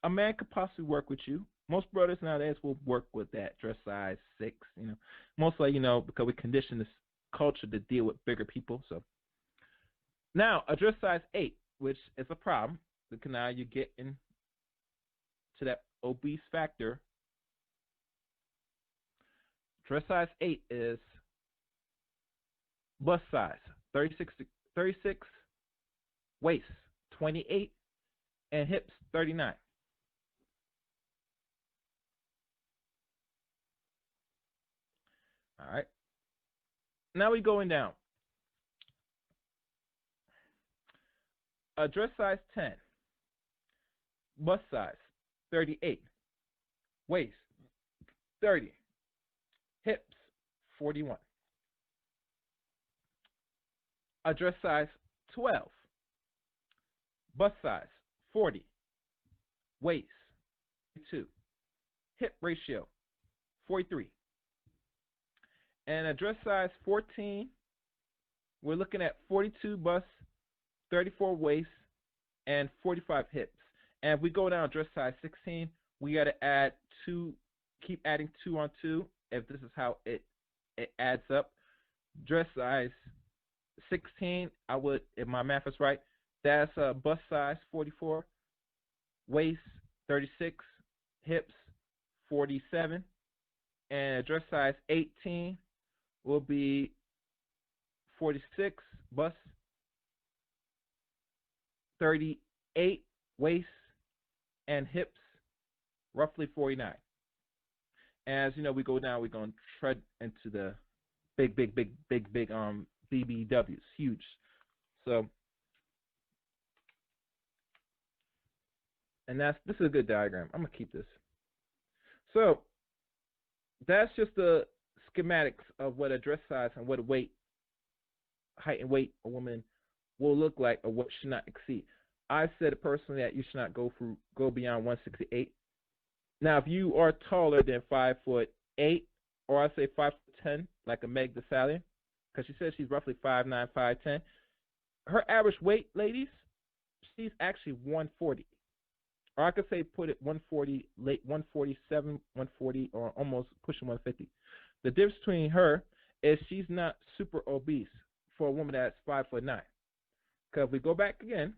a man could possibly work with you. Most brothers nowadays will work with that dress size 6. Mostly because we condition this culture to deal with bigger people. So now a dress size 8, which is a problem because now you get into that obese factor. Dress size 8 is bust size 36, waist 28, and hips 39. All right. Now we're going down. A dress size 10, bust size 38, waist 30, hips 41. A dress size 12, bust size 40, waist 2, hip ratio 43. And a dress size 14, we're looking at 42 bust, 34 waist, and 45 hips. And if we go down dress size 16, we got to add 2, keep adding 2 on 2 if this is how it adds up. Dress size 16, I would, if my math is right, that's bust size 44, waist 36, hips 47, and dress size 18 will be 46, bust 38, waist, and hips roughly 49. As you know, we go down, we're going to tread into the big BBWs, huge. So, and this is a good diagram. I'm gonna keep this. So that's just the schematics of what a dress size and what a height and weight a woman will look like, or what should not exceed. I said personally that you should not go beyond 168. Now, if you are taller than 5'8", or I say 5'10", like a Meg Thee Stallion, because she says she's roughly 5'9", 5'10", her average weight, ladies, she's actually 140. Or I could say put it 140, late 147, 140, or almost pushing 150. The difference between her is she's not super obese for a woman that's 5'9". Because if we go back again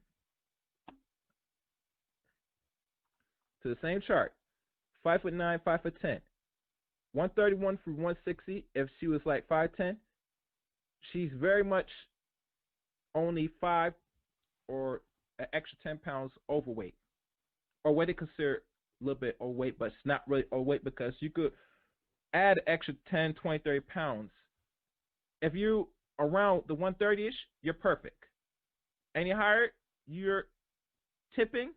to the same chart, 5'9", 5'10", 131 through 160. If she was like 5'10", she's very much only 5 or an extra 10 pounds overweight, or what they consider a little bit overweight, but it's not really overweight because you could add an extra 10, 20, 30 pounds. If you around the 130-ish, you're perfect. Any higher, you're tipping,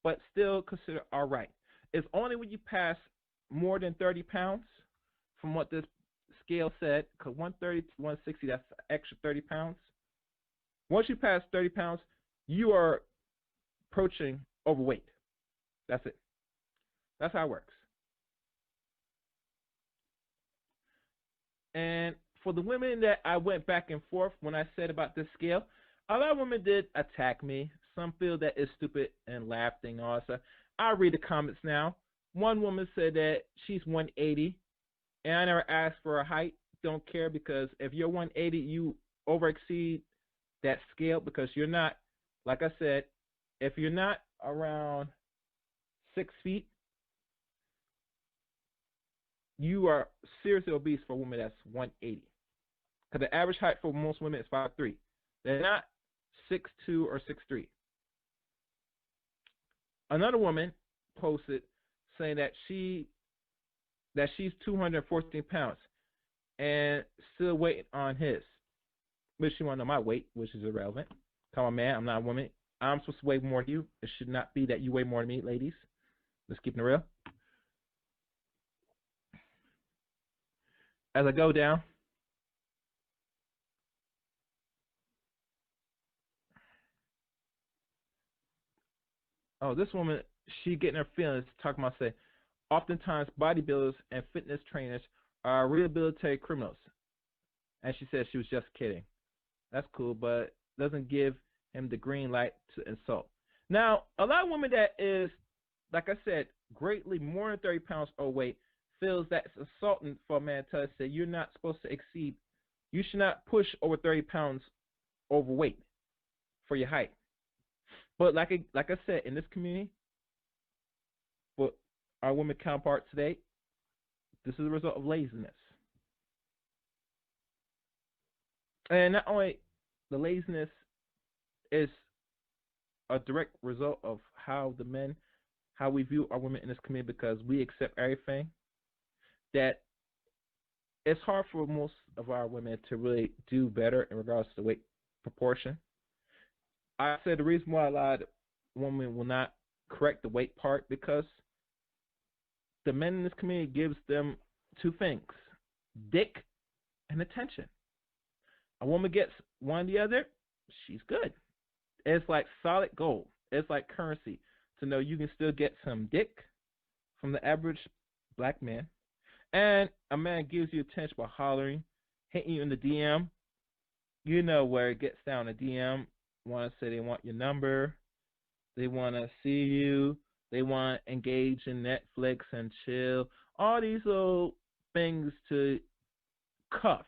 but still considered all right. It's only when you pass more than 30 pounds, from what this scale said, because 130 to 160, that's an extra 30 pounds. Once you pass 30 pounds, you are approaching overweight. That's it. That's how it works. And for the women that I went back and forth when I said about this scale, a lot of women did attack me. Some feel that it's stupid and laughing also. I'll read the comments now. One woman said that she's 180, and I never asked for her height. Don't care, because if you're 180, you over exceed that scale, because you're not, like I said, if you're not around 6 feet, you are seriously obese for a woman that's 180. Because the average height for most women is 5'3". They're not 6'2" or 6'3". Another woman posted saying that she's 214 pounds and still waiting on his. But she want to know my weight, which is irrelevant. Come on, man, I'm not a woman. I'm supposed to weigh more than you. It should not be that you weigh more than me, ladies. Let's keep it real. As I go down, oh, this woman, she getting her feelings talking about, say, oftentimes bodybuilders and fitness trainers are rehabilitated criminals. And she said she was just kidding. That's cool, but doesn't give him the green light to insult. Now, a lot of women that is, like I said, greatly more than 30 pounds overweight feels that it's insulting for a man to tell us that you're not supposed to exceed, you should not push over 30 pounds overweight for your height. But like I said, in this community, for our women counterparts today, this is a result of laziness. And not only the laziness is a direct result of how we view our women in this community, because we accept everything, that it's hard for most of our women to really do better in regards to weight proportion. I said the reason why a lot of women will not correct the weight part, because the men in this community gives them two things: dick and attention. A woman gets one or the other, she's good. It's like solid gold. It's like currency to know you can still get some dick from the average black man, and a man gives you attention by hollering, hitting you in the DM. You know where it gets down. The DM want to say they want your number, they want to see you, they want to engage in Netflix and chill. All these little things to cuff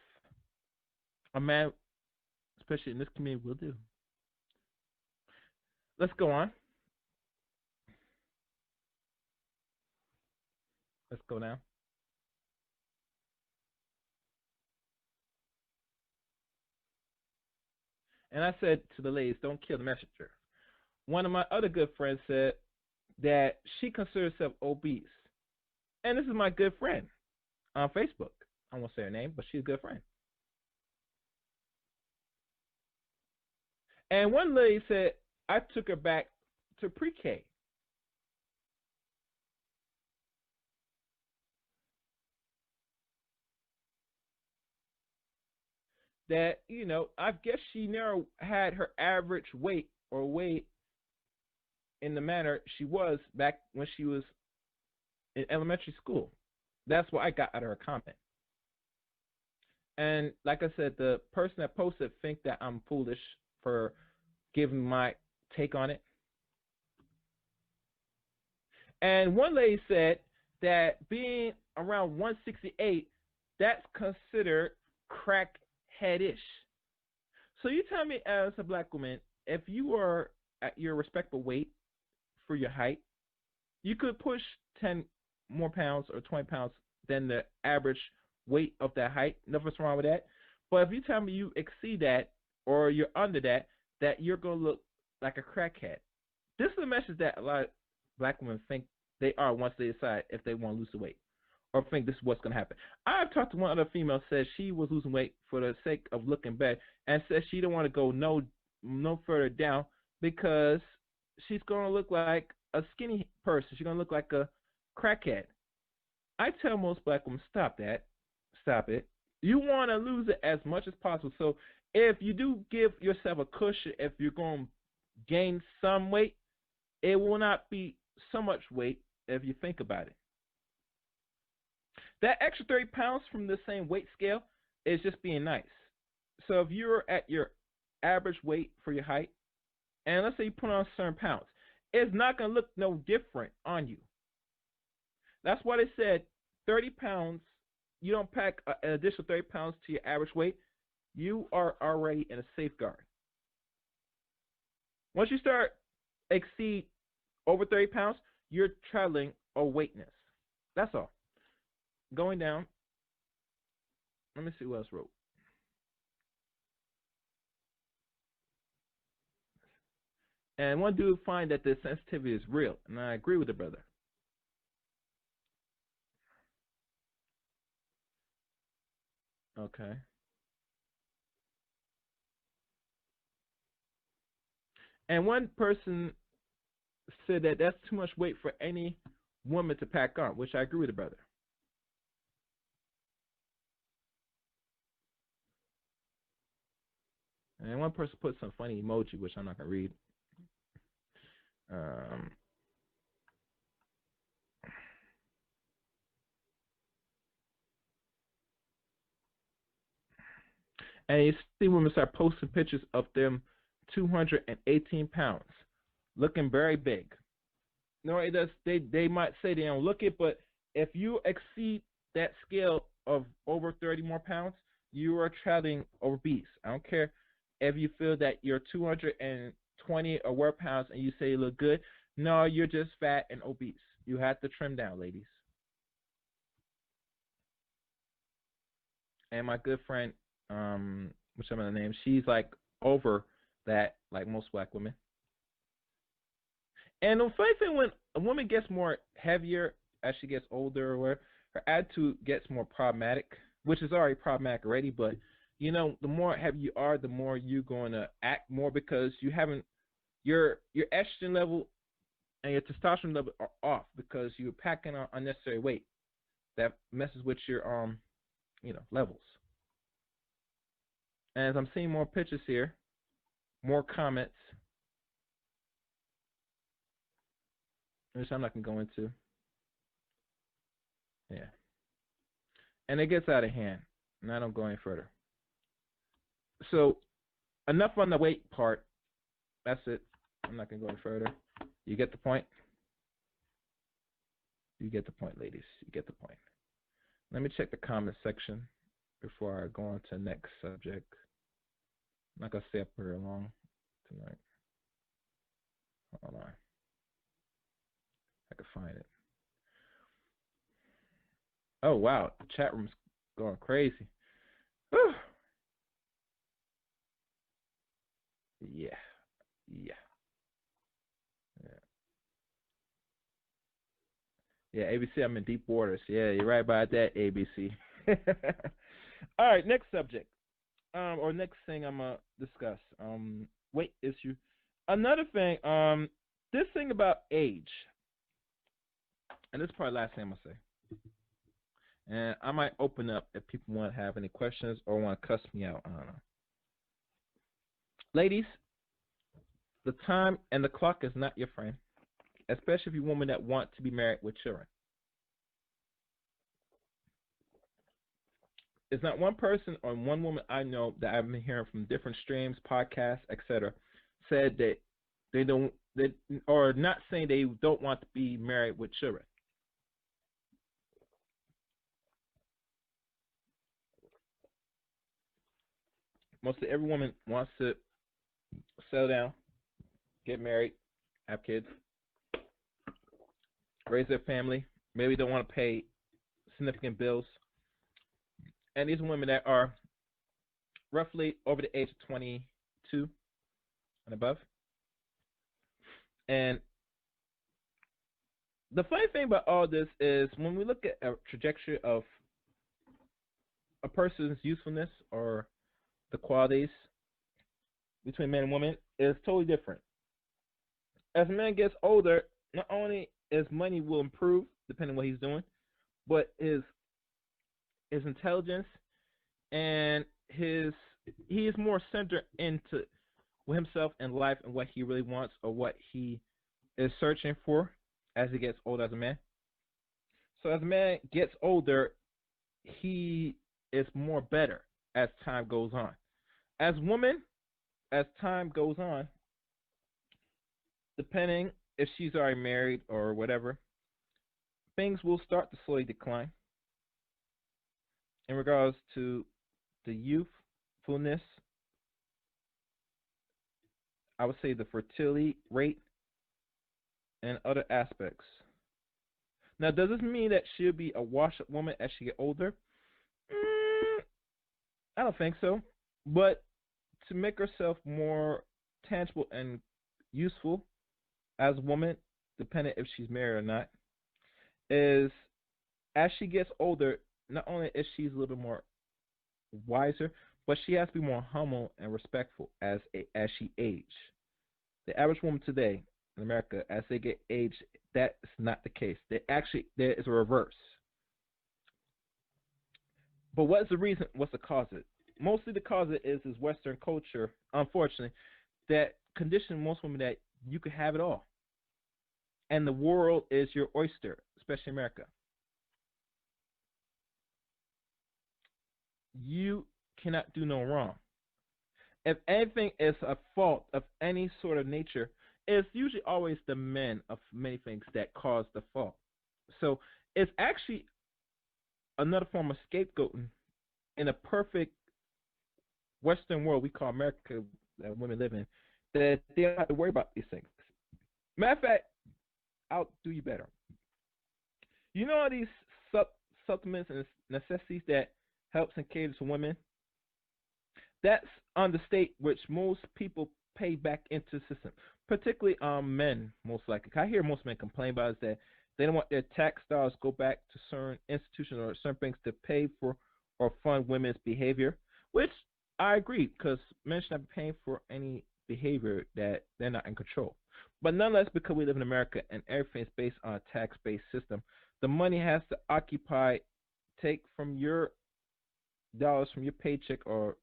a man, especially in this community, will do. Let's go on. Let's go now. And I said to the ladies, don't kill the messenger. One of my other good friends said that she considers herself obese. And this is my good friend on Facebook. I won't say her name, but she's a good friend. And one lady said, I took her back to pre-K. That, I guess she never had her average weight or weight in the manner she was back when she was in elementary school. That's what I got out of her comment. And like I said, the person that posted think that I'm foolish for giving my take on it. And one lady said that being around 168, that's considered crackheadish. So you tell me, as a black woman, if you are at your respectable weight for your height, you could push 10 more pounds or 20 pounds than the average weight of that height. Nothing's wrong with that. But if you tell me you exceed that or you're under that, that you're going to look like a crackhead. This is a message that a lot of black women think they are once they decide if they want to lose the weight, or think this is what's going to happen. I've talked to one other female said she was losing weight for the sake of looking better, and said she don't want to go no further down because she's going to look like a skinny person. She's going to look like a crackhead. I tell most black women, stop that. Stop it. You want to lose it as much as possible. So if you do give yourself a cushion, if you're going to gain some weight, it will not be so much weight if you think about it. That extra 30 pounds from the same weight scale is just being nice. So if you're at your average weight for your height, and let's say you put on certain pounds, it's not going to look no different on you. That's why they said 30 pounds, you don't pack an additional 30 pounds to your average weight, you are already in a safeguard. Once you start exceed over 30 pounds, you're traveling a weightness. That's all. Going down, let me see what else wrote. And one dude find that the sensitivity is real, and I agree with the brother. Okay. And one person said that that's too much weight for any woman to pack on, which I agree with the brother. And one person put some funny emoji, which I'm not going to read. And you see women start posting pictures of them 218 pounds, looking very big. No, it does. They might say they don't look it, but if you exceed that scale of over 30 more pounds, you are traveling obese. I don't care if you feel that you're 220 or more pounds and you say you look good. No, you're just fat and obese. You have to trim down, ladies. And my good friend, which I'm gonna name, she's like over that, like most black women. And the funny thing, when a woman gets more heavier as she gets older, or whatever, her attitude gets more problematic, which is already problematic already. But you know, the more heavy you are, the more you're going to act more because you haven't your estrogen level and your testosterone level are off because you're packing on unnecessary weight that messes with your levels. And as I'm seeing more pictures here, more comments, which I'm not going to go into. Yeah. And it gets out of hand, and I don't go any further. So, enough on the weight part. That's it. I'm not going to go any further. You get the point? You get the point, ladies. You get the point. Let me check the comment section before I go on to the next subject. I'm not going to stay up very long tonight. Hold on. I can find it. Oh, wow. The chat room's going crazy. Whew. Yeah. Yeah. Yeah, ABC, I'm in deep waters. Yeah, you're right about that, ABC. All right, next subject. Or next thing I'm going to discuss. Weight issue. Another thing, this thing about age. And this is probably the last thing I'm going to say. And I might open up if people want to have any questions or want to cuss me out. I don't know. Ladies, the time and the clock is not your friend, especially if you're a woman that want to be married with children. There's not one person or one woman I know that I've been hearing from different streams, podcasts, etc., said that they or not saying they don't want to be married with children. Mostly every woman wants to settle down, get married, have kids, raise their family. Maybe don't want to pay significant bills. And these women that are roughly over the age of 22 and above. And the funny thing about all this is when we look at a trajectory of a person's usefulness or the qualities between men and women is totally different. As a man gets older, not only his money will improve depending on what he's doing, but his intelligence and he is more centered into himself and life and what he really wants or what he is searching for as he gets older as a man. So as a man gets older, he is more better as time goes on. As women, as time goes on, depending if she's already married or whatever, things will start to slowly decline in regards to the youthfulness. I would say the fertility rate and other aspects. Now, does this mean that she'll be a washed-up woman as she get older? I don't think so. But to make herself more tangible and useful as a woman, depending if she's married or not, is as she gets older, not only is she a little bit more wiser, but she has to be more humble and respectful as she age. The average woman today in America, as they get aged, that is not the case. There is a reverse. But what's the reason? What's the cause of it? Mostly the cause of it is Western culture, unfortunately, that condition most women that you could have it all, and the world is your oyster, especially America. You cannot do no wrong. If anything is a fault of any sort of nature, it's usually always the men of many things that cause the fault. So it's actually another form of scapegoating in a perfect Western world we call America that women live in, that they don't have to worry about these things. Matter of fact, I'll do you better. You know all these supplements and necessities that helps and caters to women? That's on the state which most people pay back into the system, particularly men, most likely. I hear most men complain about is that they don't want their tax dollars go back to certain institutions or certain things to pay for or fund women's behavior, which I agree because men should not be paying for any behavior that they're not in control. But nonetheless, because we live in America and everything is based on a tax-based system, the money has to take from your dollars from your paycheck or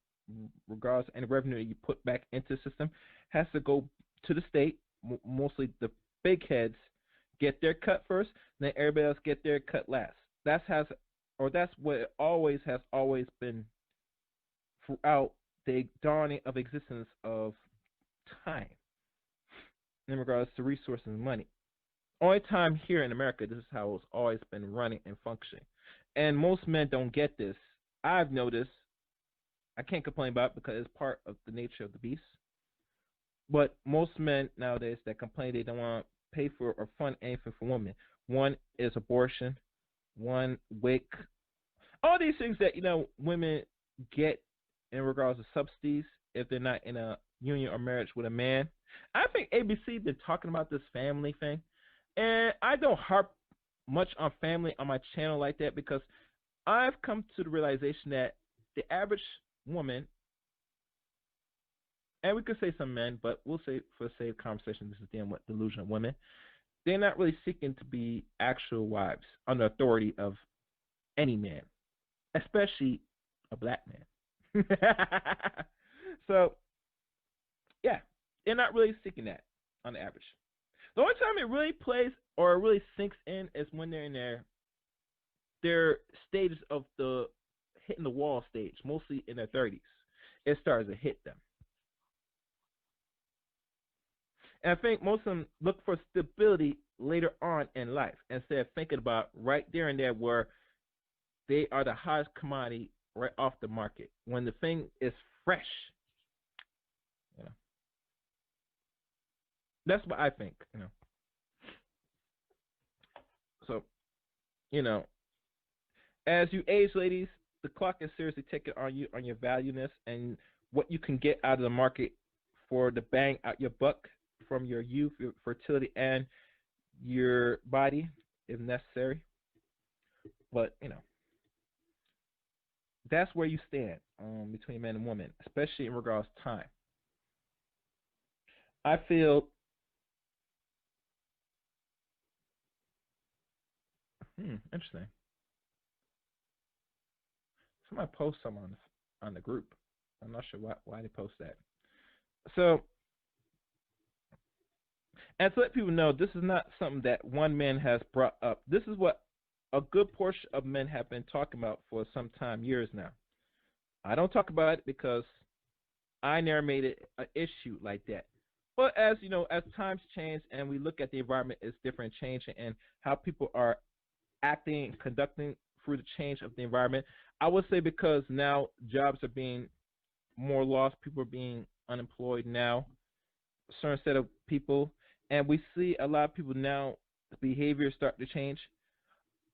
regardless of any revenue that you put back into the system has to go to the state. Mostly the big heads get their cut first, then everybody else get their cut last. That's what it always been throughout the dawning of existence of time in regards to resources and money. Only time here in America, this is how it's always been running and functioning. And most men don't get this. I've noticed. I can't complain about it because it's part of the nature of the beast. But most men nowadays that complain they don't want to pay for or fund anything for women. One is abortion, one WIC, all these things that women get in regards to subsidies if they're not in a union or marriage with a man. I think ABC been talking about this family thing, and I don't harp much on family on my channel like that because I've come to the realization that the average woman, and we could say some men, but we'll say for the sake of conversation, this is dealing with delusional women. They're not really seeking to be actual wives under authority of any man, especially a black man. So, yeah, they're not really seeking that on the average. The only time it really plays or it really sinks in is when they're in their stages of the hitting the wall stage, mostly in their 30s. It starts to hit them. And I think most of them look for stability later on in life instead of thinking about right there and there where they are the hottest commodity right off the market when the thing is fresh. You know, that's what I think. So as you age, ladies, the clock is seriously ticking on you on your valueness and what you can get out of the market for the bang out your buck from your youth, your fertility, and your body if necessary. But that's where you stand between man and woman, especially in regards to time. I feel interesting. Somebody post some on the group. I'm not sure why they post that. So And to let people know, this is not something that one man has brought up. This is what a good portion of men have been talking about for some time, years now. I don't talk about it because I never made it an issue like that. But as you know, as times change and we look at the environment, it's different, changing, and how people are acting, conducting through the change of the environment. I would say because now jobs are being more lost, people are being unemployed now, a certain set of people, and we see a lot of people now behavior start to change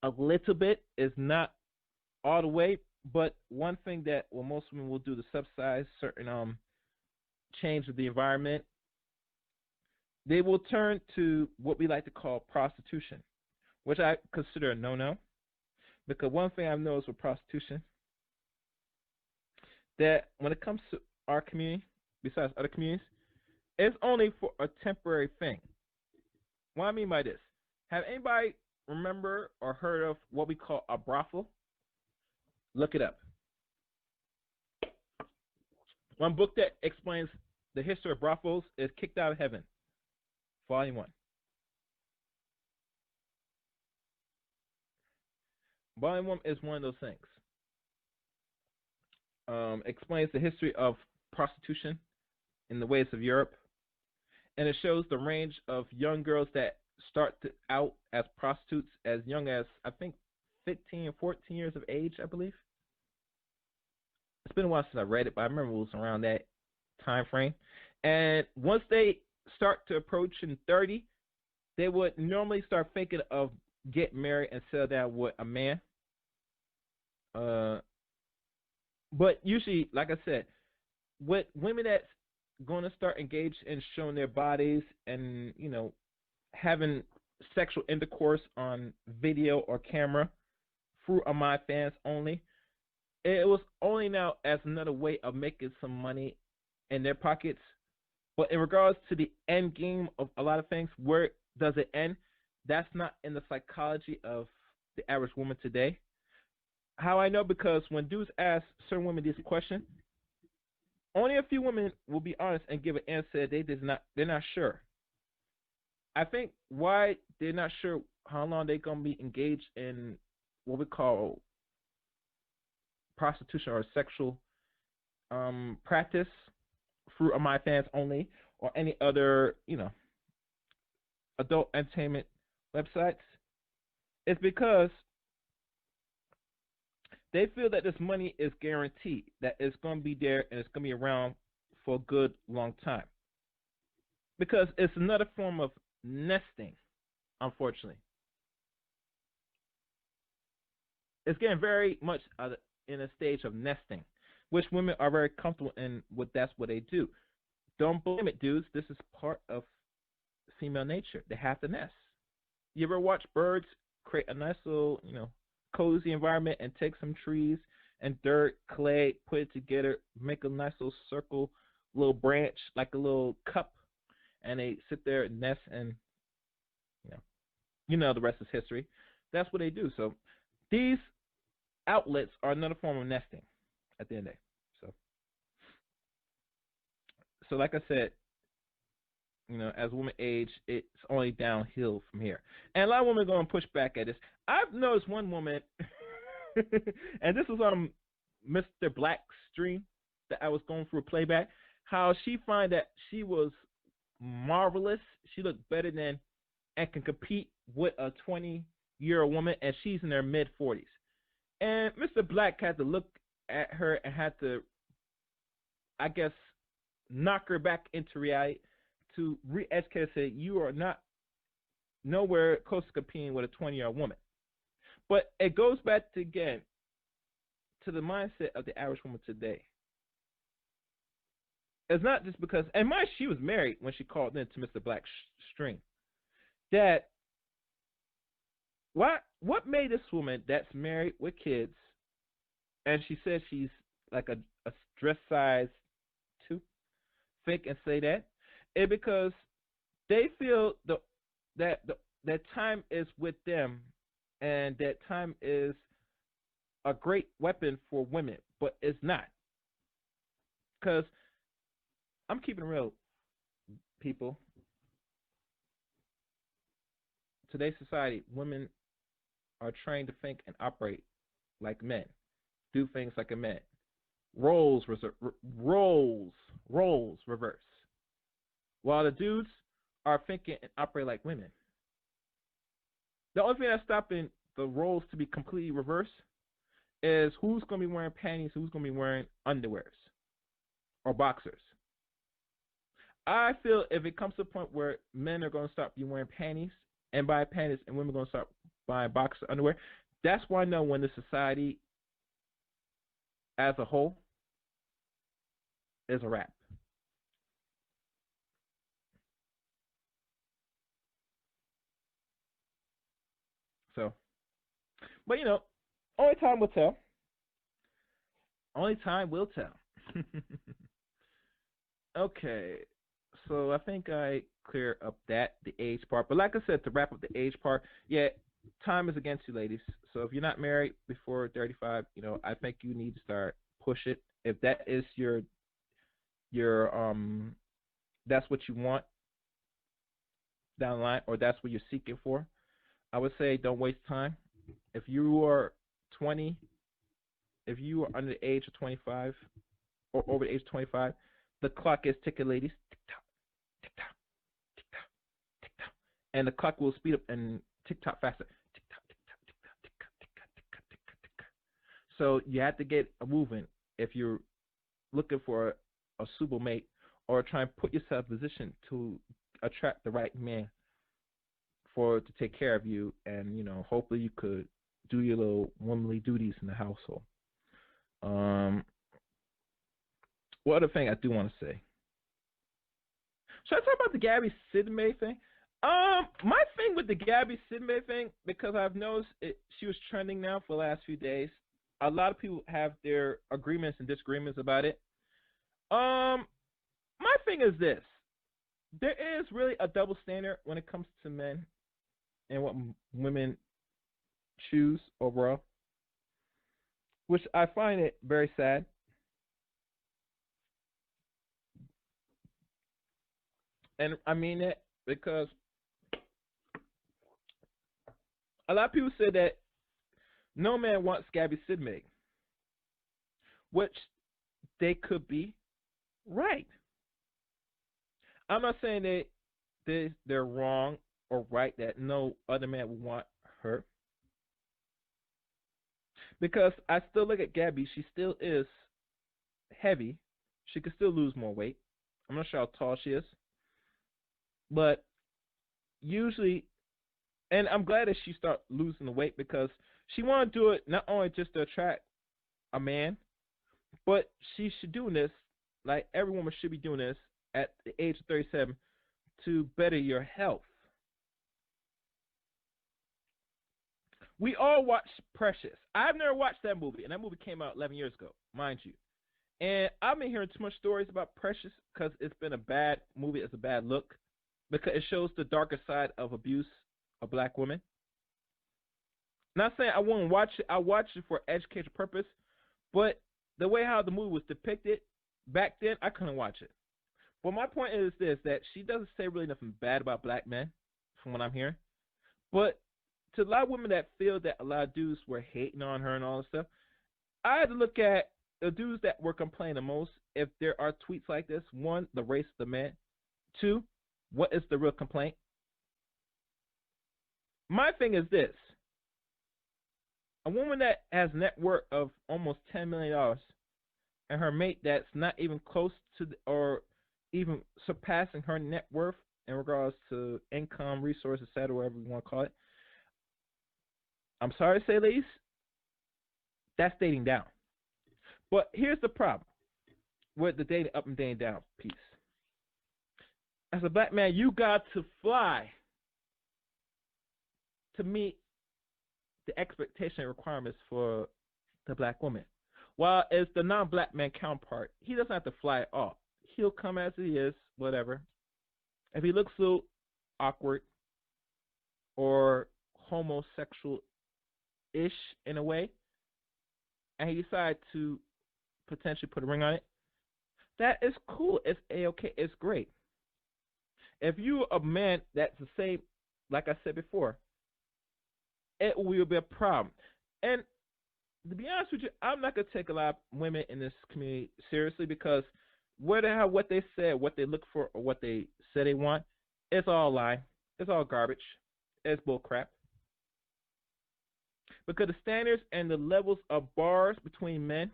a little bit. Is not all the way, but one thing that well most women will do to subsidize certain change of the environment, they will turn to what we like to call prostitution, which I consider a no-no. Because one thing I've noticed with prostitution, that when it comes to our community, besides other communities, it's only for a temporary thing. What I mean by this, have anybody remember or heard of what we call a brothel? Look it up. One book that explains the history of brothels is Kicked Out of Heaven, Volume 1. Volume 1 is one of those things. Explains the history of prostitution in the ways of Europe, and it shows the range of young girls that start out as prostitutes as young as I think 15 or 14 years of age, I believe. It's been a while since I read it, but I remember it was around that time frame. And once they start to approach in 30, they would normally start thinking of get married and settle down with a man. But usually, like I said, with women that's going to start engaged in showing their bodies and having sexual intercourse on video or camera through my fans only, it was only now as another way of making some money in their pockets. But in regards to the end game of a lot of things, where does it end? That's not in the psychology of the average woman today. How I know? Because when dudes ask certain women this question, only a few women will be honest and give an answer they're not sure. I think why they're not sure how long they're gonna be engaged in what we call prostitution or sexual practice through my fans only or any other adult entertainment websites is because they feel that this money is guaranteed, that it's going to be there and it's going to be around for a good long time. Because it's another form of nesting, unfortunately. It's getting very much in a stage of nesting, which women are very comfortable in. That's what they do. Don't blame it, dudes. This is part of female nature. They have to nest. You ever watch birds create a nice little, cozy environment and take some trees and dirt, clay, put it together, make a nice little circle, little branch, like a little cup, and they sit there and nest, and the rest is history. That's what they do. So these outlets are another form of nesting at the end of the day. So like I said, as women age, it's only downhill from here. And a lot of women are going to push back at this. I've noticed one woman, and this was on Mr. Black's stream that I was going through a playback, how she find that she was marvelous. She looked better than and can compete with a 20-year-old woman, and she's in her mid-40s. And Mr. Black had to look at her and had to, I guess, knock her back into reality to re-educate her, say you are not nowhere close to competing with a 20-year-old woman. But it goes back to, again, to the mindset of the average woman today. It's not just because, and mind she was married when she called in to Mr. Black's stream. That what made this woman that's married with kids, and she says she's like a dress size 2, think and say that, is because they feel that time is with them, and that time is a great weapon for women, but it's not. Because I'm keeping it real, people. today's society, women are trained to think and operate like men, do things like a man. Roles, roles reverse. While the dudes are thinking and operate like women. The only thing that's stopping the roles to be completely reversed is who's going to be wearing panties, who's going to be wearing underwears or boxers. I feel if it comes to a point where men are going to start wearing panties and buy panties, and women are going to start buying boxer underwear, that's why I know when the society as a whole is a wrap. So, but only time will tell. Only time will tell. Okay, so I think I clear up the age part. But like I said, to wrap up the age part, yeah, time is against you, ladies. So if you're not married before 35, I think you need to start push it. If that is your that's what you want down the line, or that's what you're seeking for, I would say don't waste time. If you are 20, if you are under the age of 25 or over the age of 25, the clock is ticking, ladies. Tick tock, tick tock, tick tock, tick tock, and the clock will speed up and tick tock faster. Tick tock, tick tock, tick tock, tick tock, tick tock, tick tock, tick tock, tick tock. So you have to get moving if you're looking for a suitable mate, or try and put yourself in a position to attract the right man to take care of you, and hopefully you could do your little womanly duties in the household. What other thing I do want to say? Should I talk about the Gabby Sidmay thing? My thing with the Gabby Sidmay thing, because I've noticed she was trending now for the last few days. A lot of people have their agreements and disagreements about it. My thing is this: there is really a double standard when it comes to men and what women choose overall, which I find it very sad. And I mean it because a lot of people say that no man wants Gabby Sidmay, which they could be right. I'm not saying that they're wrong or right, that no other man would want her. Because I still look at Gabby, she still is heavy. She could still lose more weight. I'm not sure how tall she is. But usually, and I'm glad that she started losing the weight, because she want to do it not only just to attract a man, but she should do this, like every woman should be doing this at the age of 37, to better your health. We all watch Precious. I've never watched that movie, and that movie came out 11 years ago, mind you. And I've been hearing too much stories about Precious because it's been a bad movie. It's a bad look because it shows the darker side of abuse of black women. Not saying I won't watch it. I watch it for educational purpose, but the way how the movie was depicted back then, I couldn't watch it. But my point is this: that she doesn't say really nothing bad about black men, from what I'm hearing. But to a lot of women that feel that a lot of dudes were hating on her and all this stuff, I had to look at the dudes that were complaining the most. If there are tweets like this, one, the race of the man. Two, what is the real complaint? My thing is this: a woman that has net worth of almost $10 million and her mate that's not even close to or even surpassing her net worth in regards to income, resources, etc., whatever you want to call it. I'm sorry to say, ladies, that's dating down. But here's the problem with the dating up and dating down piece. As a black man, you got to fly to meet the expectation and requirements for the black woman. While as the non-black man counterpart, he doesn't have to fly at all. He'll come as he is, whatever. If he looks so awkward or homosexual-ish in a way, and he decides to potentially put a ring on it, that is cool. It's A-okay. It's great. If you're a man that's the same like I said before, it will be a problem. And to be honest with you, I'm not gonna take a lot of women in this community seriously because what they said, what they look for, or what they say they want, it's all lie. It's all garbage. It's bull crap. Because the standards and the levels of bars between men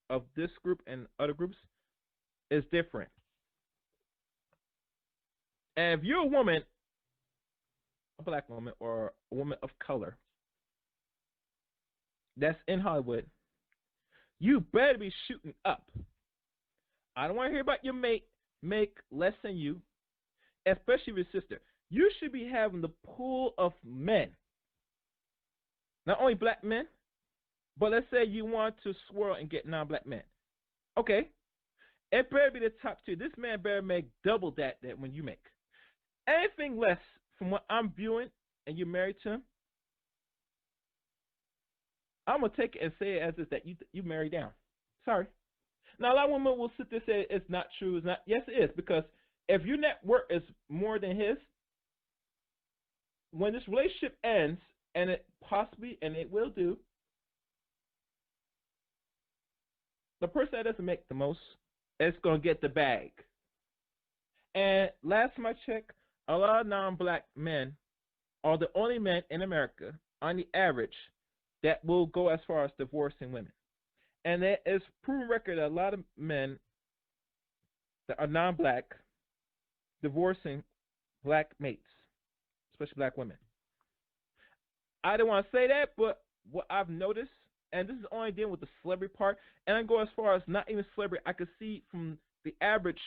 of this group and other groups is different. And if you're a woman, a black woman or a woman of color that's in Hollywood, you better be shooting up. I don't want to hear about your mate make less than you, especially your sister. You should be having the pool of men, not only black men, but let's say you want to swirl and get non-black men. Okay, it better be the top two. This man better make double that when you make. Anything less from what I'm viewing, and you're married to him, I'm gonna take it and say it as is that you married down. Sorry. Now a lot of women will sit there and say it's not true. It's not. Yes, it is, because if your net worth is more than his, when this relationship ends, and it possibly and it will do, the person that doesn't make the most is gonna get the bag. And last time I checked, a lot of non-black men are the only men in America, on the average, that will go as far as divorcing women. And there is proven record that a lot of men that are non-black divorcing black mates, especially black women. I don't want to say that, but what I've noticed, and this is only dealing with the celebrity part, and I go as far as not even celebrity, I could see from the average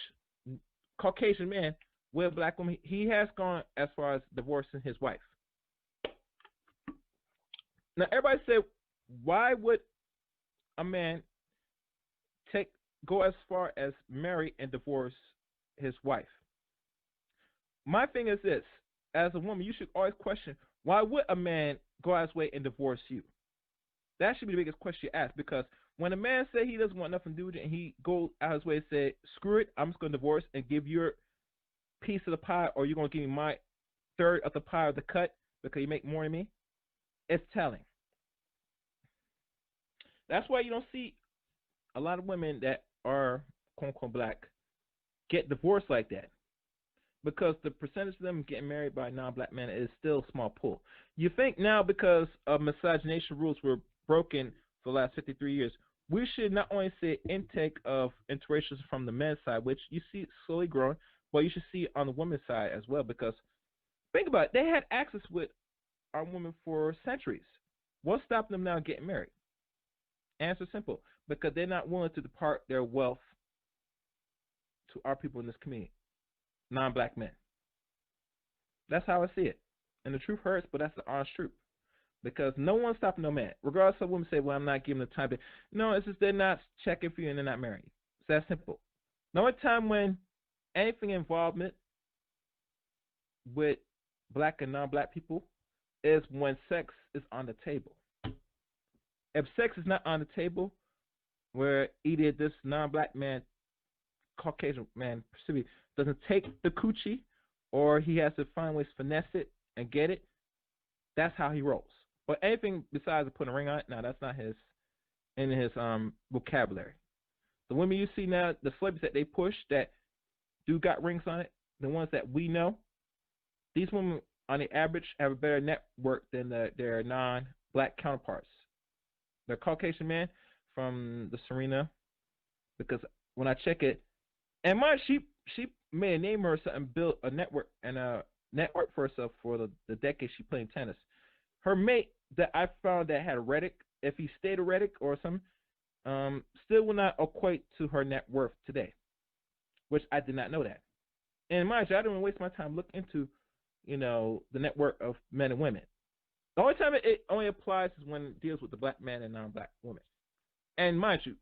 Caucasian man with a black woman, he has gone as far as divorcing his wife. Now, everybody said, why would a man go as far as marry and divorce his wife? My thing is this: as a woman, you should always question, why would a man go out his way and divorce you? That should be the biggest question you ask, because when a man say he doesn't want nothing to do with it, and he go out his way and say, screw it, I'm just going to divorce and give your piece of the pie, or you're going to give me my third of the pie of the cut because you make more than me, it's telling. That's why you don't see a lot of women that are quote unquote black get divorced like that, because the percentage of them getting married by non-black men is still a small pool. You think now, because of miscegenation rules were broken for the last 53 years, we should not only see intake of interracials from the men's side, which you see slowly growing, but you should see it on the women's side as well, because think about it, they had access with our women for centuries. What's stopping them now getting married? Answer simple: because they're not willing to depart their wealth to our people in this community, non-black men. That's how I see it. And the truth hurts, but that's the honest truth. Because no one's stopping no man. Regardless of women say, well, I'm not giving the time. No, it's just they're not checking for you and they're not married. It's that simple. The only time when anything involvement with black and non-black people is when sex is on the table. If sex is not on the table, where either this non-black man, Caucasian man, specifically, doesn't take the coochie, or he has to find ways to finesse it and get it, that's how he rolls. But anything besides putting a ring on it, no, that's not in his vocabulary. The women you see now, the celebrities that they push that do got rings on it, the ones that we know, these women on the average have a better network than their non-black counterparts. The Caucasian man from the Serena, because when I check it, and she made a name for herself and built a network for herself for the decade she played tennis. Her mate that I found that had a Reddick, if he stayed a Reddick or something, still will not equate to her net worth today, which I did not know that. And mind you, I didn't waste my time looking into, the network of men and women. The only time it only applies is when it deals with the black man and non-black woman. And mind you,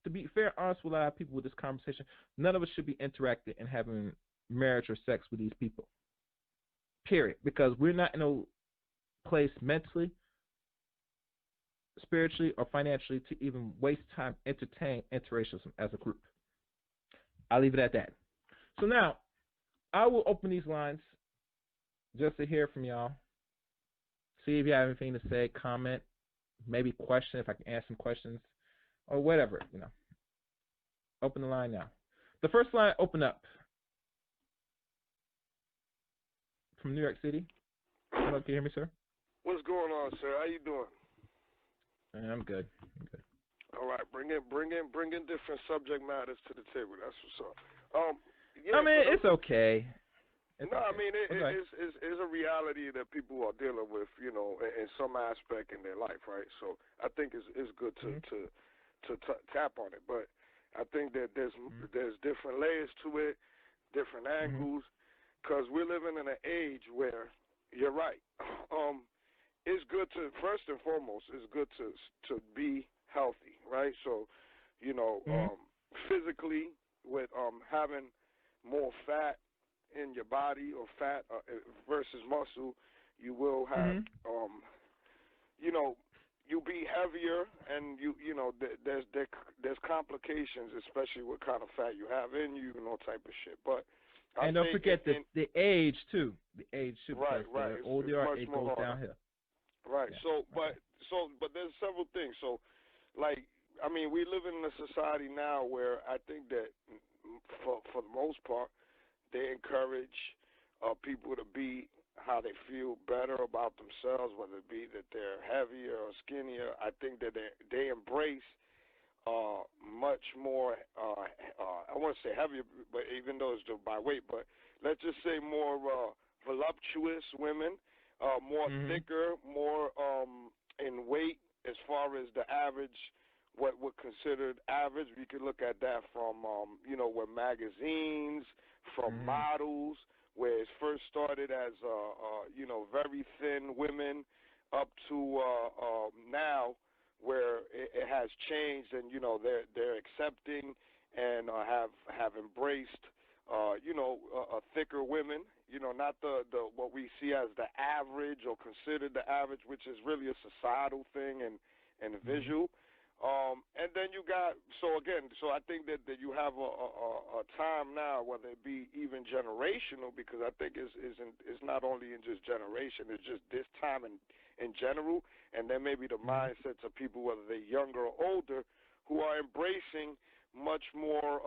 to be fair, honest with a lot of people with this conversation, none of us should be interacting and having marriage or sex with these people. Period. Because we're not in a place mentally, spiritually, or financially to even waste time entertaining interracialism as a group. I'll leave it at that. So now, I will open these lines just to hear from y'all. See if you have anything to say, comment, maybe question if I can ask some questions or whatever. Open the line now. The first line open up from New York City. Hello, can you hear me, sir? What's going on, sir? How you doing? I'm good. All right, bring in different subject matters to the table. That's what's up. Yeah, I mean, it's okay. I mean, it's a reality that people are dealing with, in some aspect in their life, right? So I think it's good to tap on it, but I think that there's different layers to it, different angles, because we're living in an age where you're right. It's good to first and foremost, it's good to be healthy, right? So, physically with having more fat in your body or fat versus muscle, you will have you'll be heavier, and there's complications, especially what kind of fat you have in you and all type of shit. But and don't forget the age too. The age too. Right. The older you are, it goes downhill. Right. Yeah. But there's several things. So, like, I mean, we live in a society now where I think that for the most part, they encourage people to be how they feel better about themselves, whether it be that they're heavier or skinnier. I think that they embrace much more, I want to say heavier, but even though it's by weight, but let's just say more voluptuous women, more thicker, more in weight as far as the average, what we're considered average. We could look at that from, where magazines, from models, where it first started as, very thin women up to now, where it has changed, and they're accepting and have embraced thicker women. Not the what we see as the average or considered the average, which is really a societal thing and visual. And then you got so I think that you have a time now, whether it be even generational, because I think it's not only in just generation, it's just this time in general, and then maybe the mindsets of people, whether they're younger or older, who are embracing much more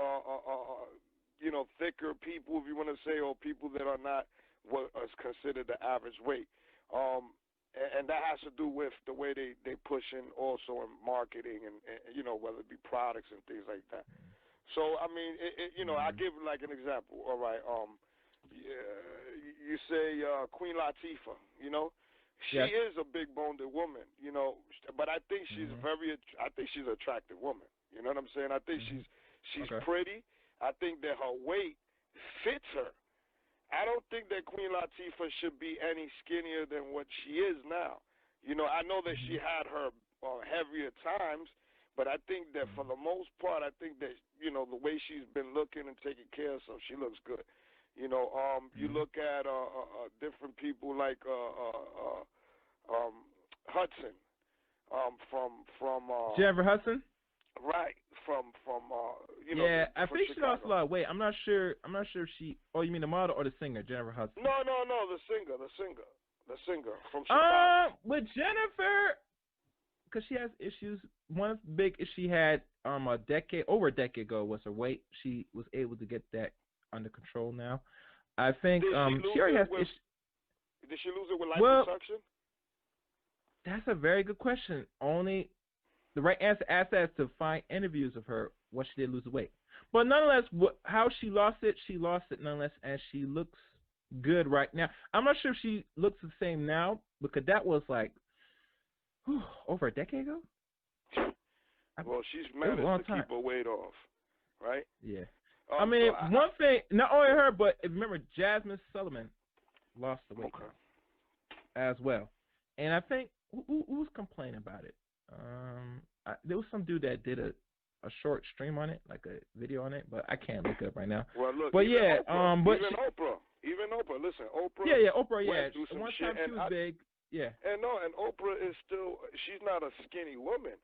thicker people, if you want to say, or people that are not what is considered the average weight. And that has to do with the way they pushing also in marketing and whether it be products and things like that. So, I mean, I give like an example. All right, you say Queen Latifah, she is a big-boned woman, but I think she's I think she's an attractive woman. You know what I'm saying? I think she's pretty. I think that her weight fits her. I don't think that Queen Latifah should be any skinnier than what she is now. I know that she had her heavier times, but I think that for the most part, I think that, the way she's been looking and taking care of herself, she looks good. You look at different people like Hudson from Jennifer Hudson? Right, from yeah, I think Chicago. she lost a lot of weight. I'm not sure if she. Oh, you mean the model or the singer, Jennifer Hudson? No, the singer from Chicago. With Jennifer, because she has issues. One big issue she had over a decade ago was her weight. She was able to get that under control now. I think she already has issues. Did she lose it with liposuction? That's a very good question. Only the right answer asked that is to find interviews of her what she did lose the weight. But nonetheless, how she lost it nonetheless, and she looks good right now. I'm not sure if she looks the same now, because that was like over a decade ago. Well, she's managed to keep her weight off, right? Yeah. I mean, one thing, not only her, but remember, Jasmine Sullivan lost the weight as well. And I think, who was complaining about it? There was some dude that did a short stream on it, like a video on it, but I can't look it up right now. Well, look, but yeah, Oprah. Listen, Oprah. Yeah, Oprah. Yeah, one time she was big. Yeah. And Oprah is she's not a skinny woman,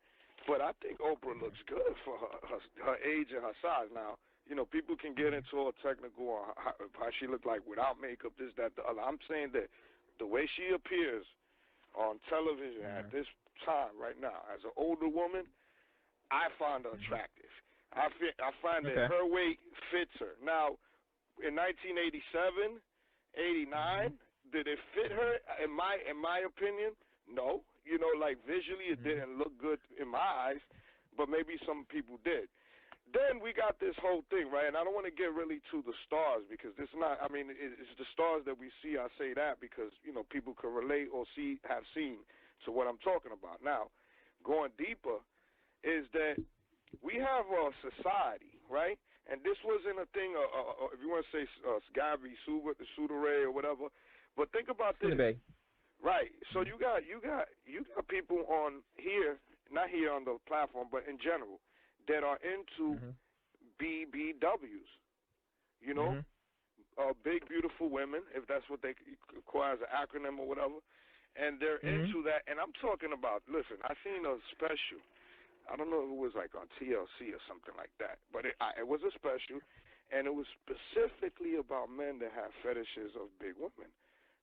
but I think Oprah looks good for her age and her size. Now, people can get into all technical on how she looked like without makeup, this, that, the other. I'm saying that the way she appears on television at this time right now as an older woman, I find her attractive. I find that her weight fits her. Now, in 1987, 89, did it fit her? In my opinion, no. Like visually, it didn't look good in my eyes, but maybe some people did. Then we got this whole thing, right? And I don't want to get really to the stars because it's not. I mean, it's the stars that we see. I say that because people can relate or have seen to what I'm talking about. Now, going deeper is that we have a society, right? And this wasn't a thing. If you want to say Gabi, Sudaray, or whatever, but think about this. Right. So you got people on here, not here on the platform, but in general, that are into BBWs. Big beautiful women, if that's what they call as an acronym or whatever, and they're into that. And I'm talking about. Listen, I seen a special. I don't know if it was like on TLC or something like that, but it was a special, and it was specifically about men that have fetishes of big women,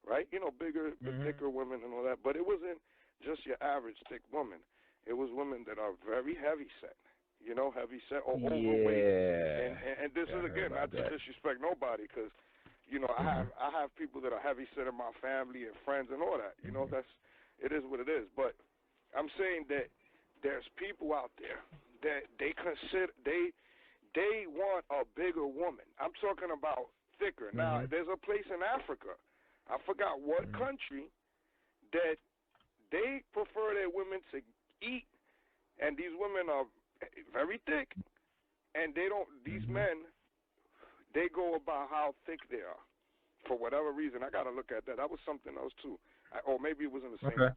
right? Bigger, thicker women and all that. But it wasn't just your average thick woman. It was women that are very heavy set, heavy set or overweight. And this is, again, not to disrespect nobody because, I have people that are heavy set in my family and friends and all that. It is what it is. But I'm saying that there's people out there that they consider they want a bigger woman. I'm talking about thicker. Now, there's a place in Africa, I forgot what country, that they prefer their women to eat, and these women are very thick, and they don't. These men, they go about how thick they are, for whatever reason. I got to look at that. That was something else too, or maybe it was in the same.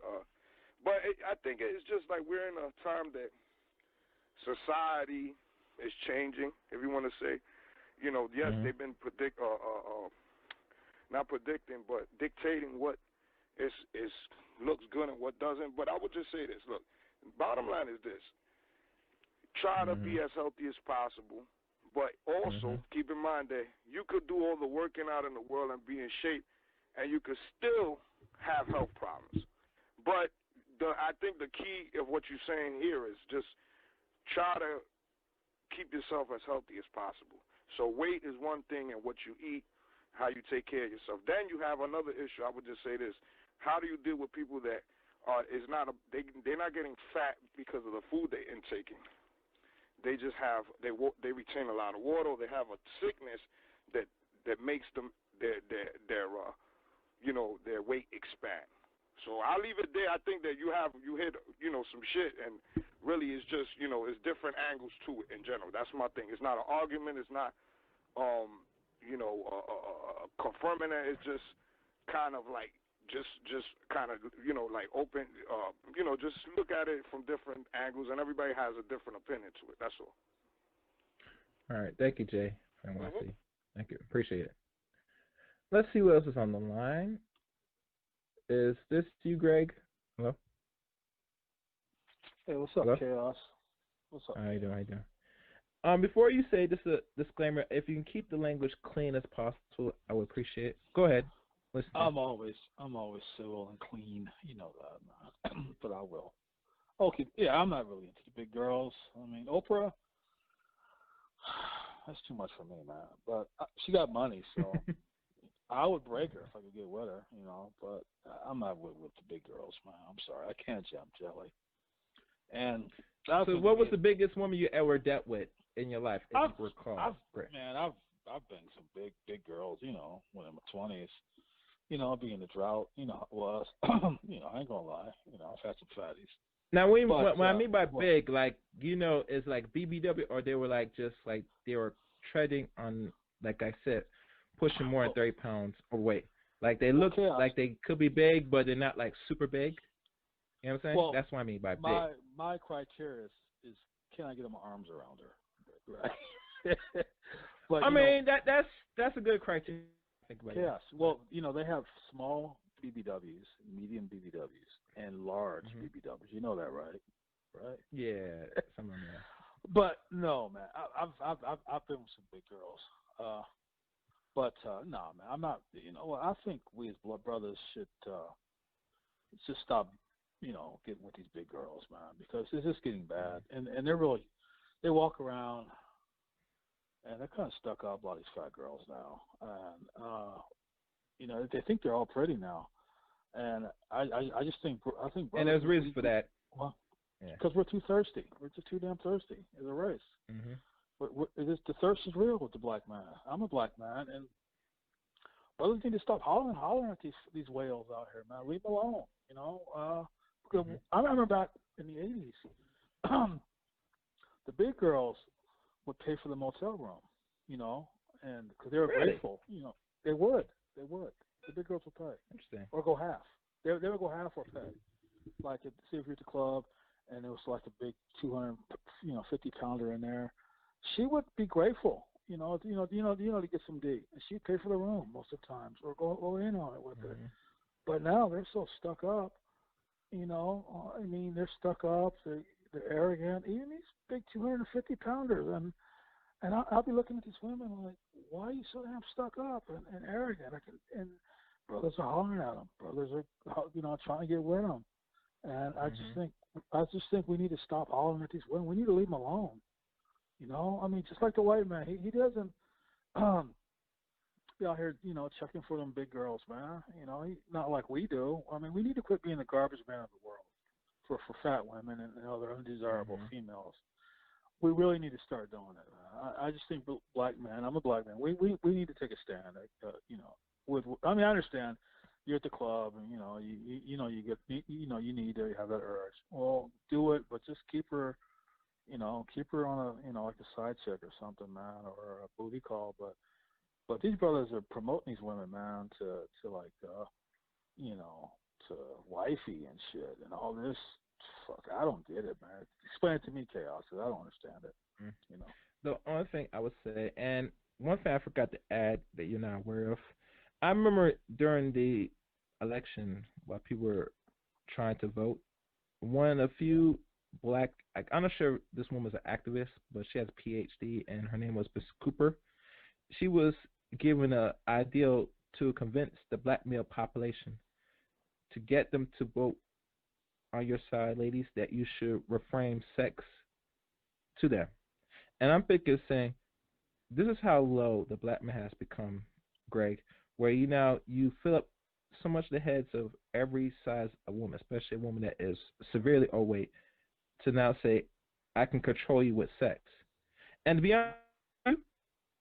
But I think it's just like we're in a time that society is changing, if you want to say. Yes, they've been not predicting, but dictating what looks good and what doesn't. But I would just say this. Look, bottom line is this. Try to be as healthy as possible, but also keep in mind that you could do all the working out in the world and be in shape, and you could still have health problems. But I think the key of what you're saying here is just try to keep yourself as healthy as possible. So weight is one thing, and what you eat, how you take care of yourself. Then you have another issue. I would just say this: how do you deal with people that they're not getting fat because of the food they're intaking? They just they retain a lot of water. Or they have a sickness that makes them their weight expand. So I'll leave it there. I think that you hit some shit, and really it's just it's different angles to it in general. That's my thing. It's not an argument. It's not confirming it. It's just kind of like just kind of like open just look at it from different angles, and everybody has a different opinion to it. That's all. All right, thank you, Jay. Thank you, appreciate it. Let's see what else is on the line. Is this you, Greg? Hello? Hey, what's up, Chaos? What's up? How you doing? Before you say, just a disclaimer, if you can keep the language clean as possible, I would appreciate it. Go ahead. Listen. I'm always civil and clean, that, but I will. Okay, yeah, I'm not really into the big girls. I mean, Oprah, that's too much for me, man. But she got money, so I would break her if I could get with her, but I'm not with the big girls, man. I'm sorry. I can't jump jelly. And so what was the biggest woman you ever dealt with in your life, if you recall? I've been some big girls, when in my 20s. Being the drought, it was. I ain't gonna lie. I've had some fatties. Now, when I mean by big, like, is like BBW, or they were like just like they were treading on, like I said, pushing more than 30 pounds of weight. Like they look like they could be big, but they're not like super big. You know what I'm saying? Well, that's what I mean by big. My criteria is can I get my arms around her? Right. But, I mean that's a good criteria. Yes. Well, they have small BBWs, medium BBWs, and large BBWs. You know that, right? Right? Yeah, some of them. But no, man, I've been with some big girls. But no, man, I'm not. You know what? I think we as blood brothers should just stop, getting with these big girls, man, because it's just getting bad. And they walk around and they're kind of stuck up, a lot of these fat girls now, and they think they're all pretty now, and I just think I think And brothers, there's reasons for that. well, Yeah. because we're too thirsty. We're just too damn thirsty as a race. Mhm. The thirst is real with the black man. I'm a black man, and brothers need to stop hollering at these whales out here, man. Leave them alone. Because Mhm. I remember back in the '80s, the big girls would pay for the motel room, and because they were Really? grateful, they would. The big girls would pay Interesting. or go half. They would go half or pay. Like, say if you're at the club and it was like a big 250-pounder in there, she would be grateful, to get some D, and she'd pay for the room most of the times or go in on it with it. Mhm. But now they're so stuck up, they're stuck up. They're arrogant. Even these big 250-pounders, and I'll be looking at these women like, why are you so damn stuck up and arrogant? And brothers are hollering at them. Brothers are, trying to get with them. And I Mhm. just think we need to stop hollering at these women. We need to leave them alone. Just like the white man, he doesn't be out here, checking for them big girls, man. Not like we do. I mean, we need to quit being the garbage man of the world for fat women and other undesirable Mhm. females. We really need to start doing it, man. I just think black man. I'm a black man. We need to take a stand. I understand you're at the club and you need to have that urge. Well, do it, but just keep her on like a side chick or something, man, or a booty call. But these brothers are promoting these women, man, to like to wifey and shit and all this. Fuck, I don't get it, man. Explain it to me, Chaos, 'cause I don't understand it. Mhm. You know. The only thing I would say, and one thing I forgot to add that you're not aware of, I remember during the election while people were trying to vote, one of the few black, I'm not sure this woman was an activist, but she has a PhD, and her name was Miss Cooper. She was given a ideal to convince the black male population to get them to vote on your side, ladies, that you should reframe sex to them. And I'm thinking, saying, this is how low the black man has become, Greg, where you fill up so much the heads of every size of woman, especially a woman that is severely overweight, to now say, I can control you with sex. And to be honest,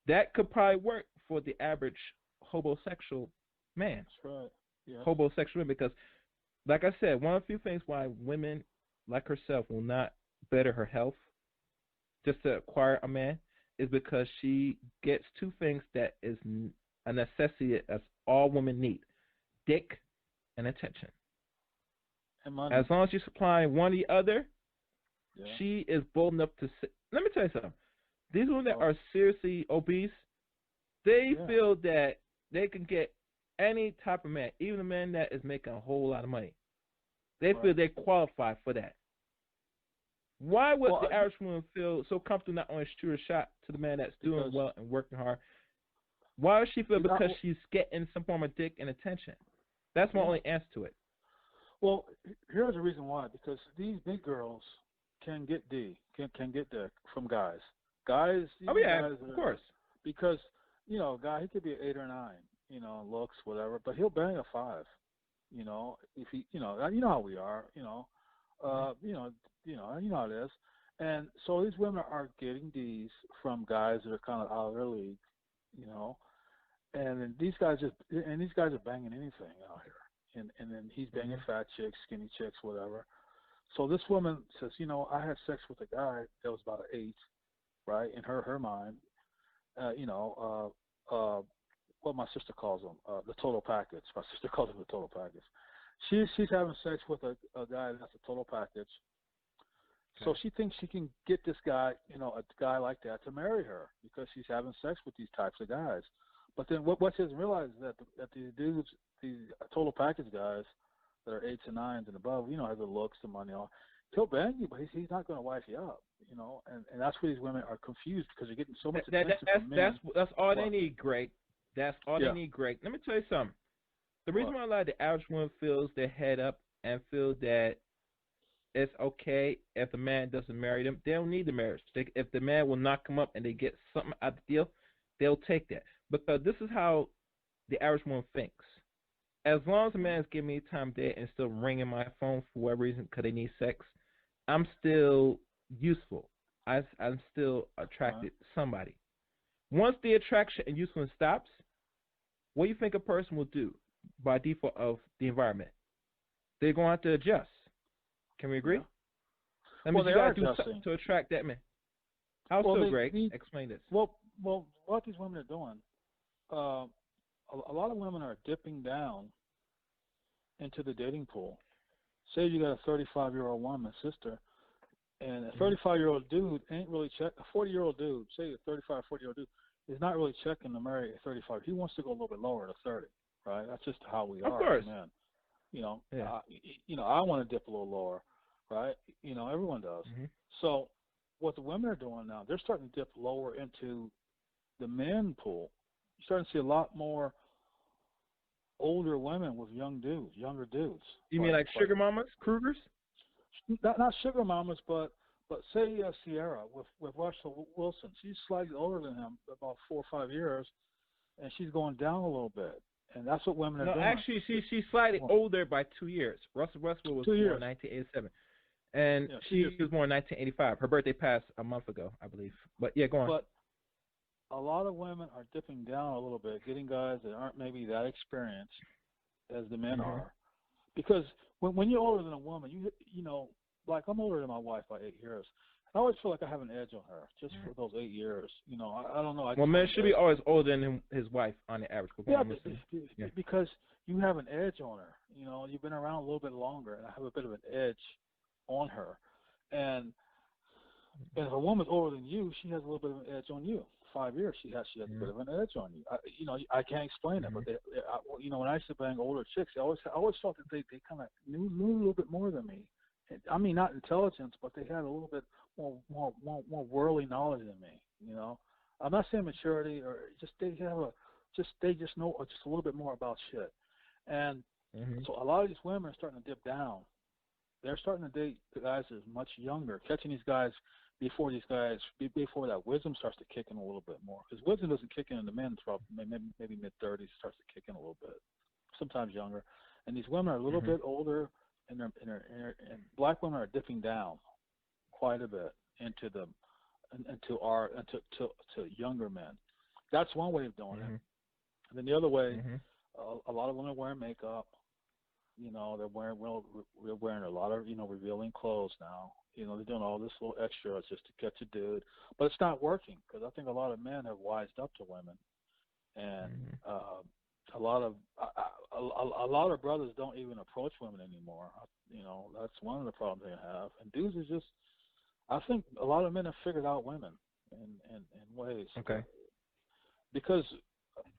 that could probably work for the average homosexual man, That's right. Yes. homosexual man, because, like I said, one of the few things why women like herself will not better her health just to acquire a man is because she gets two things that is a necessity as all women need: dick and attention. And money. As long as you're supplying one or the other, Yeah. she is bold enough to say, let me tell you something. These women that are seriously obese, they Yeah. feel that they can get any type of man, even a man that is making a whole lot of money. They feel Right. they qualify for that. Why would Well, the average woman feel so comfortable not only shoot a shot to the man that's doing because well and working hard? Why does she feel? not, Because she's getting some form of dick and attention. That's my yeah. only answer to it. Well, here's the reason why. Because these big girls can get can get dick from guys. Guys, Oh yeah, guys of course. because a guy, he could be an 8 or 9, looks whatever, but he'll bang a 5. If he, how we are, how it is. And so these women are getting D's from guys that are kind of out of their league, you know. And then these guys are banging anything out here. And then he's banging fat chicks, skinny chicks, whatever. So this woman says, I had sex with a guy that was about an 8, right? In her mind, what my sister calls them, the total package. My sister calls it the total package. She's having sex with a guy that's a total package. Okay. So she thinks she can get this guy, a guy like that, to marry her because she's having sex with these types of guys. But then what she doesn't realize is that these dudes, these total package guys that are 8s and 9s and above, have the looks, the money, all, he'll bang you, but he's not going to wife you up, you know. And that's where these women are confused because they're getting so much attention from men. That's all they need, Greg. That's all they need, Greg. Let me tell you something. The reason why a lot of the average woman feels their head up and feel that it's okay if the man doesn't marry them, they don't need the marriage. If the man will knock them up and they get something out of the deal, they'll take that. Because this is how the average woman thinks. As long as a man is giving me time of day and still ringing my phone for whatever reason because they need sex, I'm still useful. I'm still attracted to somebody. Once the attraction and usefulness stops, what do you think a person will do by default of the environment? They're going to have to adjust. Can we agree? Yeah. That means you got to do something to attract that man. How so, Greg? Explain this. Well, what these women are doing, a lot of women are dipping down into the dating pool. Say you got a 35-year-old woman, sister, and a 35-year-old dude ain't really a 40-year-old dude, say a 35, 40-year-old dude, is not really checking to marry a 35. He wants to go a little bit lower to 30, right? That's just how we are, of course. Man. You know, I want to dip a little lower, right? You know, everyone does. Mm-hmm. So what the women are doing now, they're starting to dip lower into the men pool. You're starting to see a lot more older women with younger dudes. You mean like sugar mamas, Krugers? Not sugar mamas, but say Sierra with Russell Wilson. She's slightly older than him, about 4 or 5 years, and she's going down a little bit. And that's what women are doing. No, actually, she's slightly older by 2 years. Russell Westbrook was born in 1987, and she was born in 1985. Her birthday passed a month ago, I believe. But yeah, go on. But a lot of women are dipping down a little bit, getting guys that aren't maybe that experienced as the men are, because when you're older than a woman, you know, like I'm older than my wife by 8 years. I always feel like I have an edge on her just for those 8 years. You know, I don't know. Well, men should be always older than his wife on the average. Because you have an edge on her. You know, you've been around a little bit longer, and I have a bit of an edge on her. And if a woman's older than you, she has a little bit of an edge on you. 5 years, she has a bit of an edge on you. You know, I can't explain it, but you know, when I used to bang older chicks, I always felt that they kind of knew a little bit more than me. I mean, not intelligence, but they had a little bit more worldly knowledge than me. You know, I'm not saying maturity or just they know just a little bit more about shit. And so a lot of these women are starting to dip down. They're starting to date the guys that are much younger, catching these guys before that wisdom starts to kick in a little bit more. Because wisdom doesn't kick in the men until maybe mid-30s, starts to kick in a little bit, sometimes younger. And these women are a little bit older, and black women are dipping down quite a bit into younger men. That's one way of doing it. And then the other way, a lot of women wearing makeup. You know, they're wearing a lot of, you know, revealing clothes now. You know, they're doing all this little extra just to catch a dude, but it's not working because I think a lot of men have wised up to women, and a lot of brothers don't even approach women anymore. You know, that's one of the problems they have. And dudes is just, I think a lot of men have figured out women in ways. Okay. Because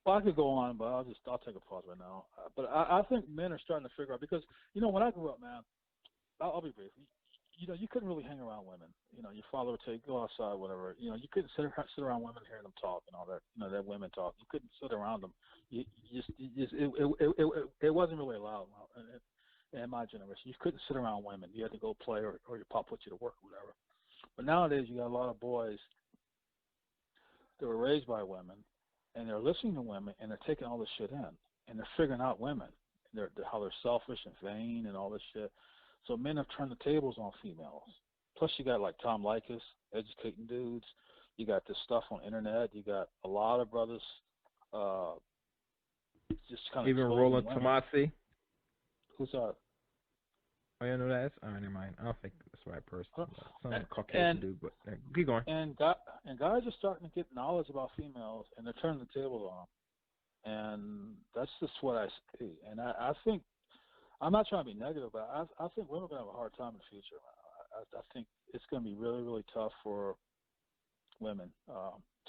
I could go on, but I'll take a pause right now. But I think men are starting to figure out, because, you know, when I grew up, man, I'll be brief. You know, you couldn't really hang around women. You know, your father would tell you, go outside, whatever. You know, you couldn't sit around women hearing them talk and all that. You know, that women talk. You couldn't sit around them. It wasn't really allowed in my generation. You couldn't sit around women. You had to go play, or your pop put you to work, or whatever. But nowadays, you got a lot of boys that were raised by women, and they're listening to women, and they're taking all this shit in, and they're figuring out women, how they're selfish and vain and all this shit. So men have turned the tables on females. Plus, you got like Tom Likas educating dudes. You got this stuff on internet. You got a lot of brothers just kind of even Roland Tomasi. Who's that? Oh, you know that? Oh, never mind. I don't think that's the right person. Some Caucasian dude, but keep going. And guys are starting to get knowledge about females, and they're turning the tables on them. And that's just what I see. And I think, I'm not trying to be negative, but I think women are going to have a hard time in the future. I think it's going to be really, really tough for women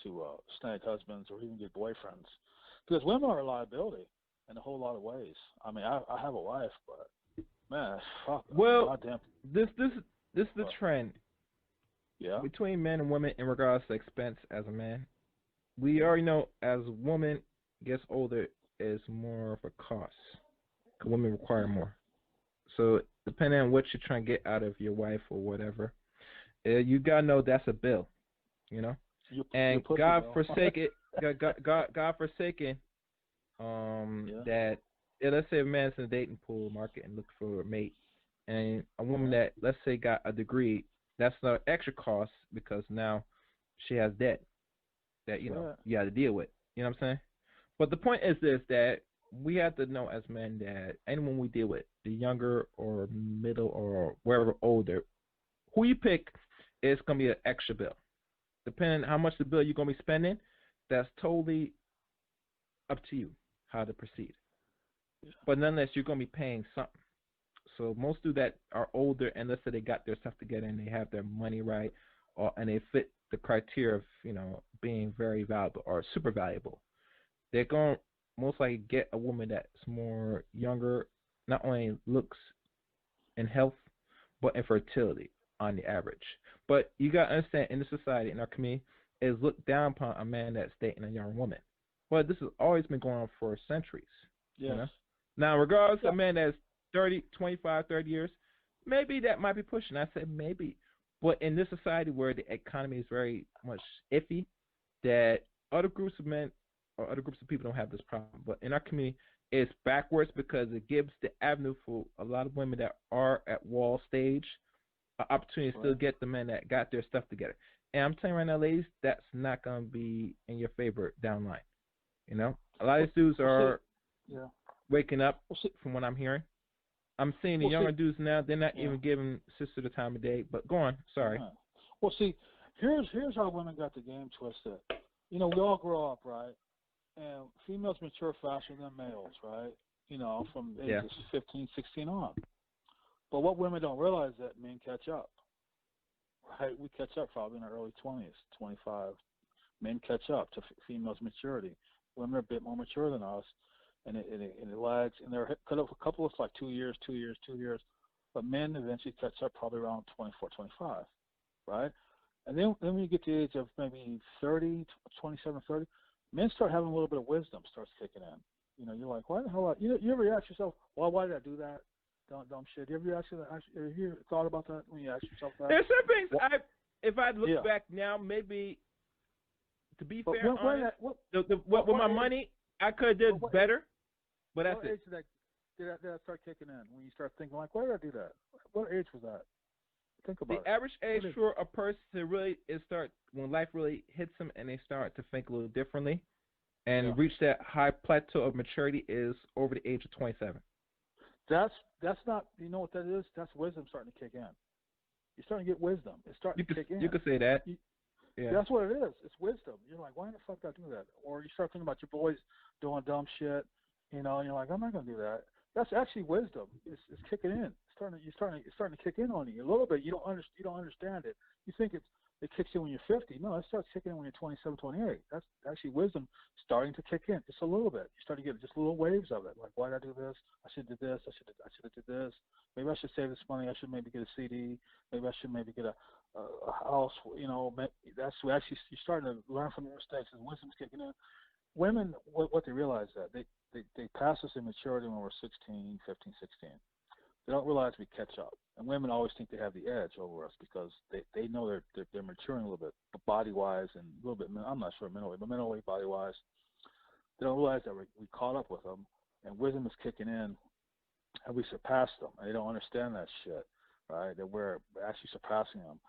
to snag husbands or even get boyfriends, because women are a liability in a whole lot of ways. I mean, I have a wife, but man, fuck. Well, goddamn. this this is the But trend yeah, between men and women in regards to expense as a man. We yeah, already know as woman gets older is more of a cost. Women require more. So depending on what you're trying to get out of your wife or whatever, you gotta know that's a bill, you know. your And pussy God bill. forsake it, God forsaken, Yeah, that let's say a man's in the dating pool market and looking for a mate, and a woman yeah, that let's say got a degree, that's not extra cost because now she has debt that that's right. you got to deal with. You know what I'm saying? But the point is this that we have to know as men that anyone we deal with, the younger or middle or wherever older, who you pick is gonna be an extra bill. Depending on how much the bill you're gonna be spending, that's totally up to you how to proceed. Yeah, But nonetheless, you're gonna be paying something. So most dudes that are older and let's say they got their stuff together and they have their money right, or and they fit the criteria of being very valuable or super valuable, they're going to most likely get a woman that's more younger, not only looks and health, but in fertility on the average. But you got to understand, in the society, in our community, is looked down upon a man that's dating a young woman. But this has always been going on for centuries, you yes, know. Now, regardless yeah, of a man that's 30, 25, 30 years, maybe that might be pushing. I said maybe. But in this society where the economy is very much iffy, that other groups of men or other groups of people don't have this problem. But in our community, it's backwards because it gives the avenue for a lot of women that are at wall stage an opportunity that's to still right. get the men that got their stuff together. And I'm telling you right now, ladies, that's not going to be in your favor down the line. You know, a lot of Well, these dudes well, see, are yeah, waking up well, see, from what I'm hearing. I'm seeing the well, see, younger dudes now, they're not yeah, even giving sister the time of day. But go on, sorry. yeah. Well, see, here's how women got the game twisted. We all grow up, right? And females mature faster than males, right? From Yeah. ages 15, 16 on. But what women don't realize that men catch up, right? We catch up probably in our early 20s, 25. Men catch up to females' maturity. Women are a bit more mature than us, and it lags. And they're cut up a couple of like 2 years, 2 years, 2 years. But men eventually catch up probably around 24, 25, right? And then when you get to the age of maybe 30, 27, 30, men start having a little bit of wisdom starts kicking in. You're like, why the hell? You ever ask yourself, why did I do that? Dumb shit. You ever actually have you thought about that when you ask yourself that? There's some things What? if I look Yeah. back now, maybe to be But fair, honest, with my what age? money, I could have But did better, but that's what it. age did that start kicking in? When you start thinking like, why did I do that? What age was that? Think The about it. average age What is? for a person to really is start when life really hits them and they start to think a little differently Yeah. and reach that high plateau of maturity is over the age of 27. That's not. You know what that is? That's wisdom starting to kick in. You're starting to get wisdom. It's starting to kick You in. could say that. You, Yeah. That's what it is. It's wisdom. You're like, why the fuck did I do that? Or you start thinking about your boys doing dumb shit, and you're like, I'm not gonna do that. That's actually wisdom. It's kicking in. It's starting to kick in on you a little bit. You don't understand it. You think it kicks in when you're 50. No, it starts kicking in when you're 27, 28. That's actually wisdom starting to kick in just a little bit. You start to get just little waves of it. Like, why did I do this? I should do this. I should have did this. Maybe I should save this money. I should maybe get a CD. Maybe I should maybe get a house. That's actually you're starting to learn from your mistakes. And wisdom's kicking in. Women, what they realize that they pass us in maturity when we're 16, 15, 16. They don't realize we catch up. And women always think they have the edge over us because they know they're maturing a little bit, body wise and a little bit. I'm not sure mentally, but mentally, body wise, they don't realize that we caught up with them, and wisdom is kicking in, and we surpassed them. And they don't understand that shit, right? That we're actually surpassing them,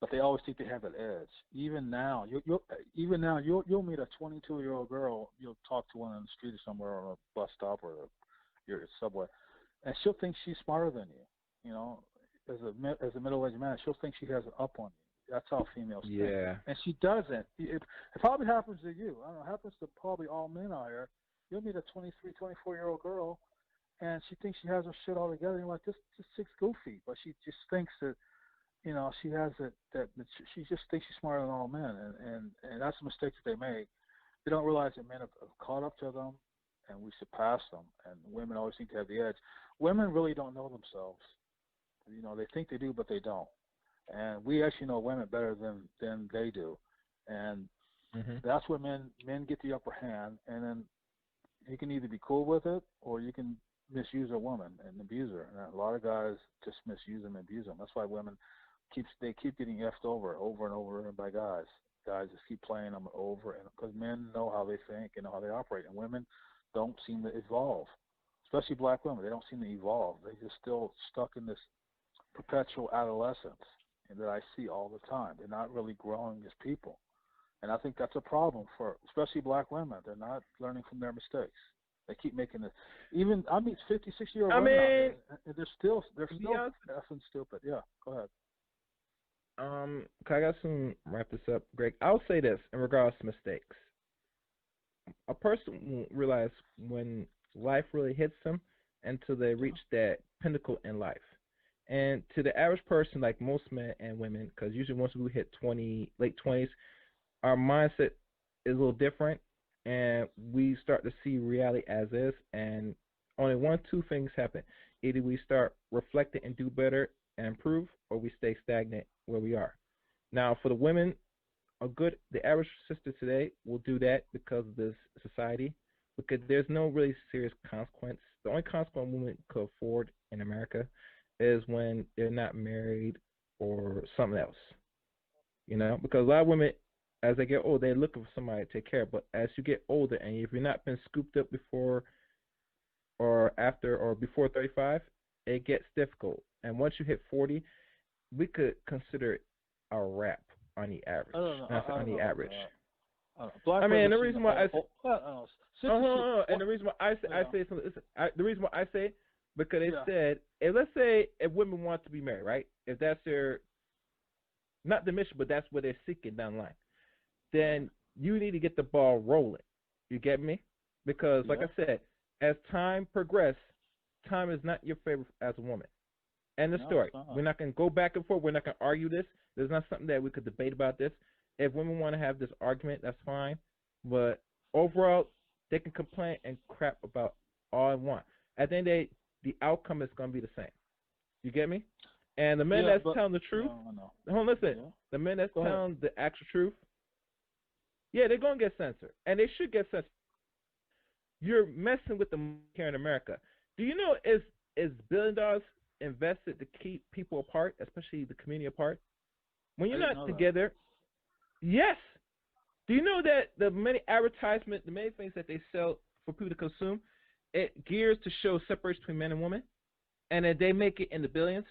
but they always think they have that edge. Even now, you'll meet a 22-year-old girl. You'll talk to one on the street or somewhere, or a bus stop, or your subway, and she'll think she's smarter than you. As a middle-aged man, she'll think she has an up on you. That's how females think, Yeah. and she doesn't. It probably happens to you. I don't know. It happens to probably all men out here. You'll meet a 23, 24-year-old girl, and she thinks she has her shit all together. And you're like, this chick's goofy, but she just thinks that she has that she just thinks she's smarter than all men, and that's a mistake that they make. They don't realize that men have caught up to them, and we surpass them. And women always seem to have the edge. Women really don't know themselves. They think they do, but they don't. and we actually know women better than they do, and Mhm. that's where men get the upper hand, and then you can either be cool with it or you can misuse a woman and abuse her. And a lot of guys just misuse them and abuse them. That's why women keep getting effed over and over by guys. Guys just keep playing them over, and because men know how they think and know how they operate, and women don't seem to evolve. Especially black women, they don't seem to evolve. They're just still stuck in this perpetual adolescence, and that I see all the time. They're not really growing as people. And I think that's a problem for especially black women. They're not learning from their mistakes. They keep making it. Even I meet 56-year-old I women out mean, here, and they're to be still honest, effing stupid. Yeah, go ahead. 'cause I got to wrap this up, Greg. I'll say this in regards to mistakes. A person won't realize when life really hits them until they reach that pinnacle in life. And to the average person, like most men and women, because usually once we hit late 20s, our mindset is a little different, and we start to see reality as is. And only two things happen: either we start reflecting and do better and improve, or we stay stagnant where we are. Now, for the women, the average sister today will do that because of this society, because there's no really serious consequence. The only consequence women could afford in America is when they're not married or something else. Because a lot of women, as they get older, they're looking for somebody to take care of. But as you get older, and if you're not been scooped up before or after or before 35, it gets difficult. And once you hit 40, we could consider it a wrap on the average. I don't know. Not on the average. Black I mean, women the seem reason to why I and the reason why I say something, the reason why I say it, because they said, let's say if women want to be married, right? If that's their not the mission, but that's what they're seeking down the line, then you need to get the ball rolling. You get me? Because, like I said, as time progresses, time is not your favorite as a woman. End of story. We're not going to go back and forth. We're not going to argue this. There's not something that we could debate about this. If women want to have this argument, that's fine. But overall, they can complain and crap about all they want. At the end of the day, the outcome is going to be the same. You get me? And the men that's telling the truth, hold on, listen. Yeah. The men that's telling the actual truth, they're going to get censored. And they should get censored. You're messing with the here in America. Do you know is $1 billion invested to keep people apart, especially the community apart? When you're not together, yes. Do you know that the many advertisements, the many things that they sell for people to consume, it gears to show separation between men and women, and that they make it in the billions?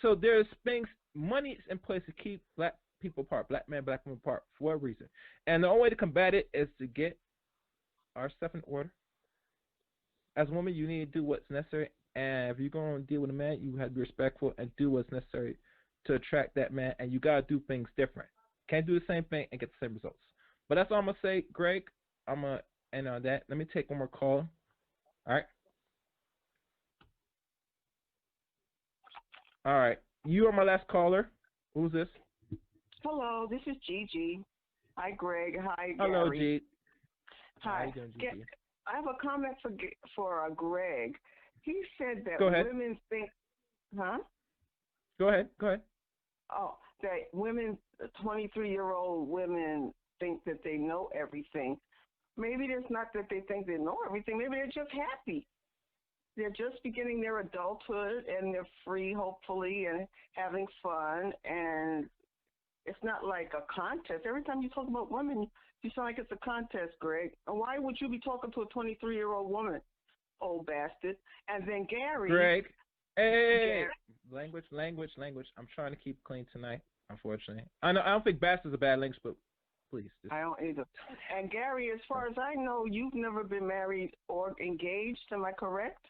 So there's things, money is in place to keep black people apart, black men, black women apart for a reason. And the only way to combat it is to get our stuff in order. As a woman, you need to do what's necessary. And if you're going to deal with a man, you have to be respectful and do what's necessary to attract that man. And you got to do things different. Can't do the same thing and get the same results. But that's all I'm going to say, Greg. I'm going to end on that. Let me take one more call. All right. All right. You are my last caller. Who's this? Hello, this is Gigi. Hi, Greg. Hi, Gary. Hello, Gigi. Hi. How you doing, Gigi? I have a comment for Greg. He said that Go ahead. women think, huh? Go ahead. Oh, that 23-year-old women think that they know everything. Maybe it's not that they think they know everything. Maybe they're just happy. They're just beginning their adulthood, and they're free, hopefully, and having fun. And it's not like a contest. Every time you talk about women, you sound like it's a contest, Greg. And why would you be talking to a 23-year-old woman, old bastard? And then Gary. Greg. Hey. Language. I'm trying to keep clean tonight, unfortunately. I don't think bastard's a bad language, but please. I don't either. And Gary, as far as I know, you've never been married or engaged. Am I correct?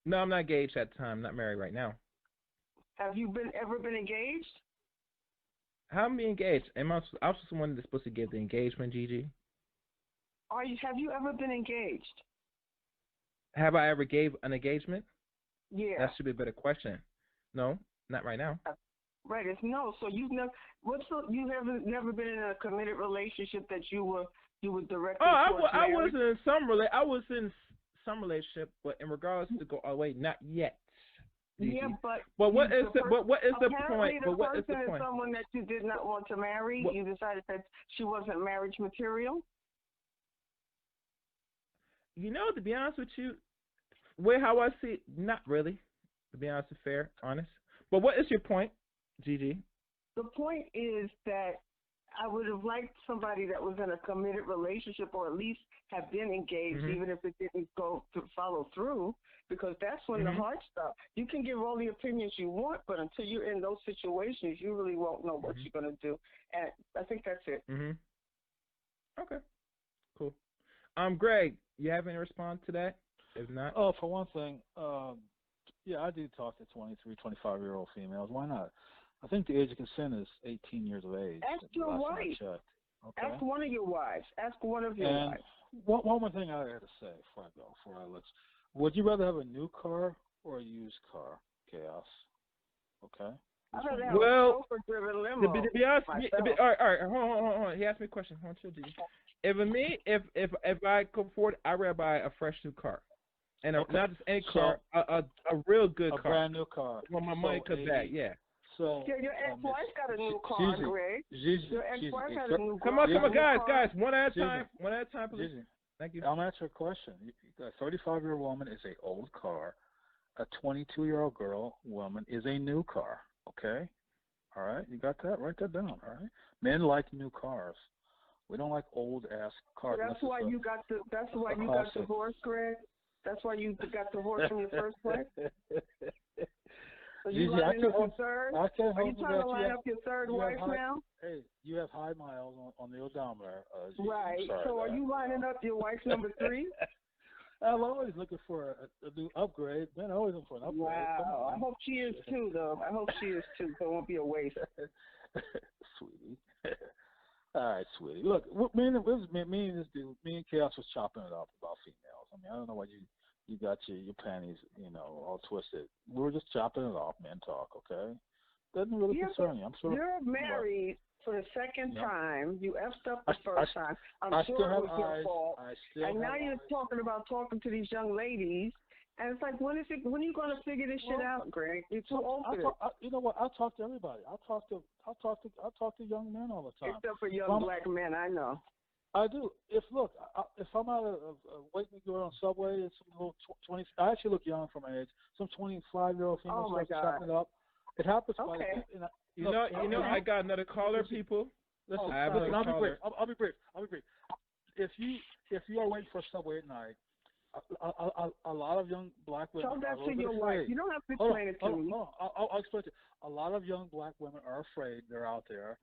No, I'm not engaged at the time. I'm not married right now. Have you ever been engaged? How am I engaged? I was just the one that's supposed to give the engagement, Gigi. Have you ever been engaged? Have I ever gave an engagement? Yeah. That should be a better question. No, not right now. Right, it's no. So you've never. You haven't never been in a committed relationship that you were directed. Oh, I was in some relationship, but in regards to go away, not yet. Yeah, but what is the point? apparently But what is the person is point? someone that you did not want to marry. What, You decided that she wasn't marriage material. to be honest with you, how I see it, not really. To be honest, fair, honest. But what is your point, Gigi? The point is that I would have liked somebody that was in a committed relationship, or at least have been engaged, even if it didn't go to follow through, because that's when the hard stuff. You can give all the opinions you want, but until you're in those situations, you really won't know what you're going to do. And I think that's it. Okay, cool. Greg, you have any response to that? If not, for one thing, yeah, I do talk to 23, 25-year-old females. Why not? I think the age of consent is 18 years of age. Ask your wife. Okay? Ask one of your wives. Ask one of your wives. One more thing I got to say before I let you. Would you rather have a new car or a used car? Chaos. Okay? I'd rather have well, a chauffeur-driven limo. to be honest, all right, hold on. He asked me a question. Hold on, Gigi. If I could afford it, I'd rather buy a fresh new car. And not just any car, a real good car. A brand new car. When my money comes back, yeah. So your ex-wife got a new car, Greg. Your ex-wife had a new car. Come on, guys. One at a time, please. Thank you. I'll answer your question. A 35-year-old woman is an old car. A 22-year-old woman is a new car. Okay? All right? You got that? Write that down. All right? Men like new cars. We don't like old-ass cars. So that's why you got divorced, Greg? That's why you got divorced in the first place? So you lining up your third? Are you trying to line up your third wife now? Hey, you have high miles on the odometer. Right. So are you lining up your wife number 3? I'm always looking for a new upgrade. Man, always looking for an upgrade. Wow. I hope she is too, though. I hope she is too, so it won't be a waste. Sweetie. All right, sweetie. Look, me and this dude, me and Chaos was chopping it up about females. I mean, I don't know why you got your panties, all twisted. We were just chopping it off, men talk, okay? Doesn't really concern you. I'm sure. You're married for the second time. You effed up the first time. I'm sure it was your fault. And now you're talking about talking to these young ladies. And it's like, when are you going to figure this shit out, Greg? You're too old for this. You know what? I'll talk to everybody. I'll talk to young men all the time. Except for young black men, I know. I do. If I'm out of waiting to go on subway and some little 20, I actually look young for my age. Some 25-year-old female starts chopping it up. It happens. Okay. I got another caller, people. Listen, I'll be brief. If you are waiting for a subway at night, a lot of young black women. Tell that are to your afraid. wife. You don't have to explain it to me. I'll explain it. A lot of young black women are afraid. They're out there,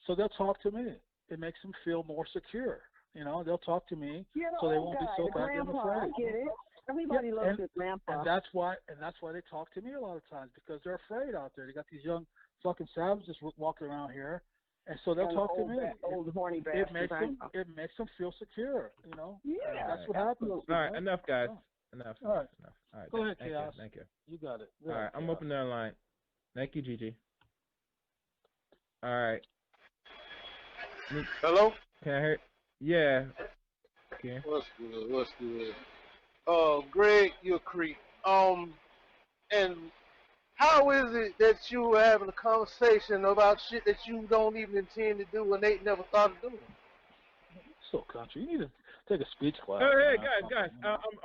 so they'll talk to me. It makes them feel more secure. They'll talk to me, so they won't be so goddamn afraid. I get it. Everybody loves their grandpa. And that's why they talk to me a lot of times, because they're afraid out there. They got these young fucking savages walking around here, and so they'll talk to me. Old horny it makes them feel secure. Yeah, that's what happens. All right, enough, guys. Enough. All right. All right. Go ahead, Chaos. Thank you. You got it. All right, I'm opening the line. Thank you, Gigi. All right. Hello? Can I hear? Yeah. Okay. What's good? Greg, you're a creep. And how is it that you were having a conversation about shit that you don't even intend to do and they never thought of doing? So country. You need to take a speech class. Hey, guys.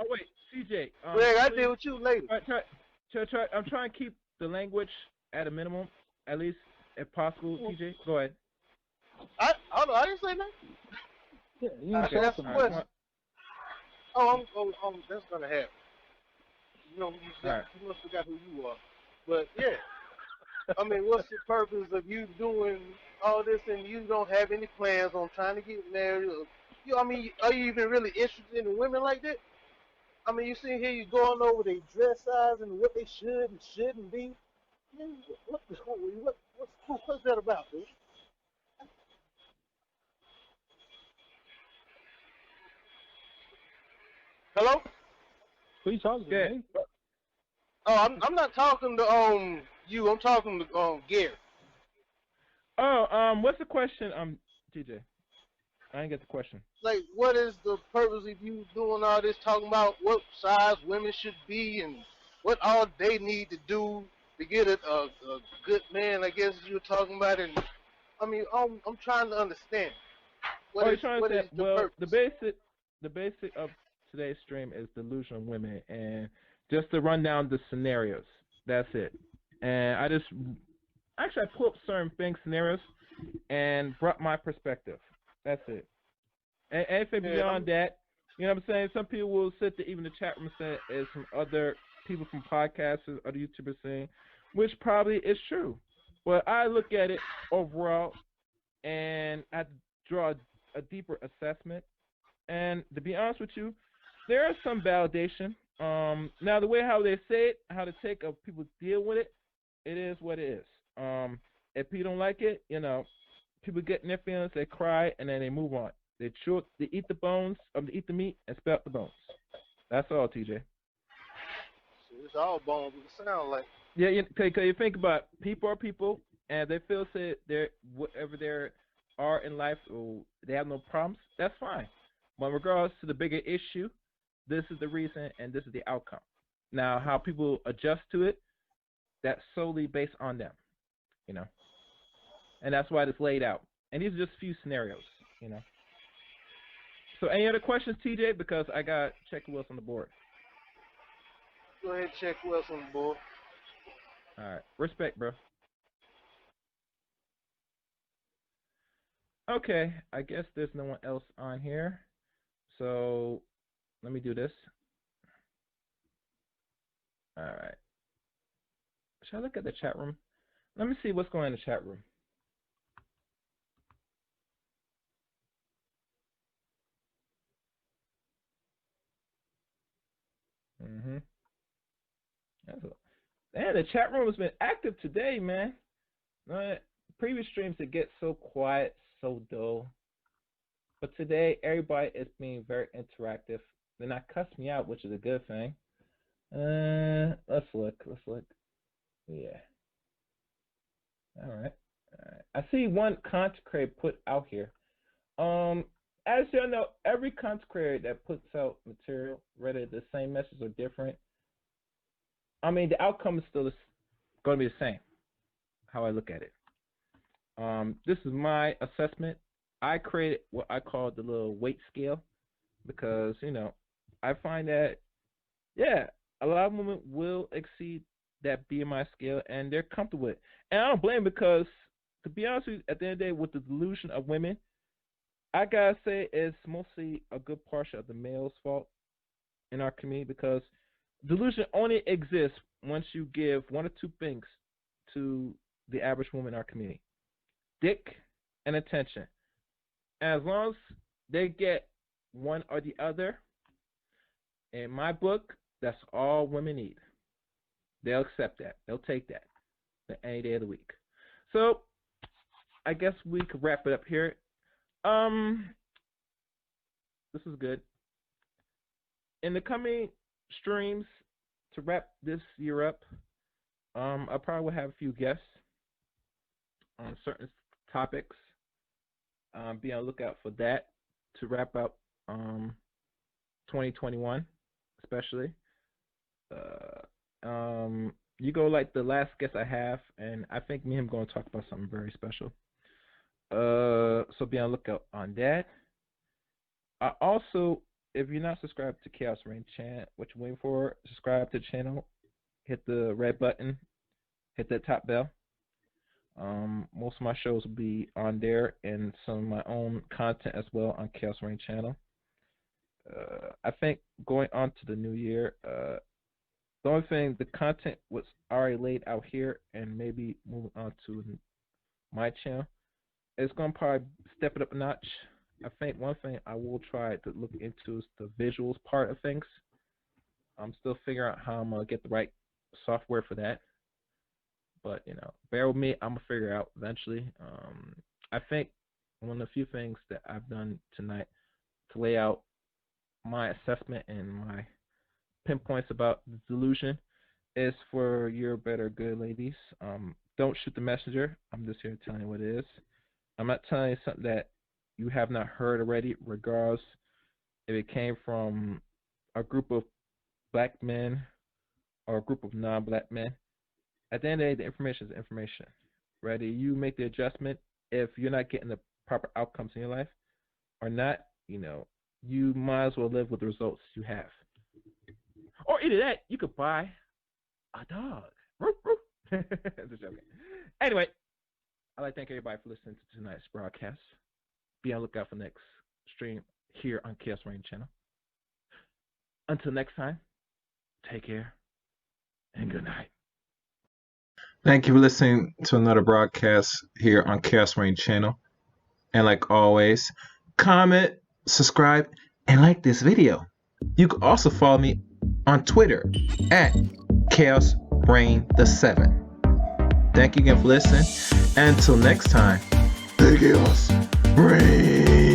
Wait, CJ. Greg, I deal with you later. I'm trying to keep the language at a minimum, at least if possible. CJ, go ahead. I didn't say nothing. Yeah, you I asked a question. That's gonna happen. You must forgot who you are. But yeah, I mean, what's the purpose of you doing all this and you don't have any plans on trying to get married? Are you even really interested in women like that? I mean, you see here, you going over their dress size and what they should and shouldn't be. What's that about, dude? Hello? Who are you talking to? Me? Oh, I'm not talking to you. I'm talking to Gary. Oh, what's the question? TJ, I didn't get the question. Like, what is the purpose of you doing all this, talking about what size women should be and what all they need to do to get a good man, I guess you're talking about. And I mean, I'm trying to understand Oh, you're trying to what say, is the well, purpose. the basic of today's stream is delusional women, and just to run down the scenarios. That's it. And I just actually I pulled up certain things, scenarios, and brought my perspective. That's it. And anything Yeah, beyond that, you know what I'm saying? Some people will sit there, even the chat room said, as some other people from podcasts, other YouTubers saying, which probably is true. But I look at it overall, and I draw a deeper assessment. And to be honest with you, there is some validation. Now the way how they say it, how to take of people deal with it, it is what it is. If people don't like it, people get in their feelings, they cry, and then they move on. They eat the bones, they eat the meat, and spit out the bones. That's all, TJ. it's all bones. It sounds like. Yeah, cause you think about it, people are people, and they feel say they're whatever they are in life, or they have no problems. That's fine. But regardless to the bigger issue, this is the reason, and this is the outcome. Now, how people adjust to it, that's solely based on them, you know, and that's why it's laid out. And these are just a few scenarios. So, any other questions, TJ? Because I got check who else on the board. Go ahead, check who else on the board. All right, respect, bro. Okay, I guess there's no one else on here. So let me do this. All right. Should I look at the chat room? Let me see what's going on in the chat room. Mm-hmm. Man, the chat room has been active today, man. Previous streams it gets so quiet, so dull. But today, everybody is being very interactive. They're not cussing me out, which is a good thing. Let's look. Yeah. All right. I see one content creator put out here. As you know, every content creator that puts out material, whether the same message or different, I mean, the outcome is still going to be the same. How I look at it. This is my assessment. I created what I call the little weight scale because I find that a lot of women will exceed that BMI scale and they're comfortable with it. And I don't blame them because, to be honest with you, at the end of the day, with the delusion of women, I gotta say it's mostly a good portion of the male's fault in our community because delusion only exists once you give one or two things to the average woman in our community: dick and attention. As long as they get one or the other, in my book, that's all women need. They'll accept that. They'll take that any day of the week. So I guess we could wrap it up here. This is good. In the coming streams, to wrap this year up, I probably will have a few guests on certain topics. Be on the lookout for that to wrap up 2021, especially. You go like the last guest I have, and I think me and him going to talk about something very special. So be on the lookout on that. I also, if you're not subscribed to Chaos Reign channel, what you're waiting for, subscribe to the channel, hit the red button, hit that top bell. Most of my shows will be on there and some of my own content as well on Chaos Reign channel. I think going on to the new year, the only thing, the content was already laid out here and maybe moving on to my channel. It's going to probably step it up a notch. I think one thing I will try to look into is the visuals part of things. I'm still figuring out how I'm going to get the right software for that. But, bear with me. I'm going to figure it out eventually. I think one of the few things that I've done tonight to lay out my assessment and my pinpoints about the delusion is for your better good, ladies. Don't shoot the messenger. I'm just here telling you what it is. I'm not telling you something that you have not heard already, regardless if it came from a group of black men or a group of non-black men, at the end of the day, the information is information. Whether you make the adjustment, if you're not getting the proper outcomes in your life or not, you might as well live with the results you have. Or either that, you could buy a dog. Just joking. Anyway, I'd like to thank everybody for listening to tonight's broadcast. Be on the lookout for next stream here on Chaos Rain channel. Until next time, take care and good night. Thank you for listening to another broadcast here on Chaos Rain channel. And like always, comment, subscribe, and like this video. You can also follow me on Twitter at Chaos Rain the 7. Thank you again for listening. And until next time, Chaos Rain.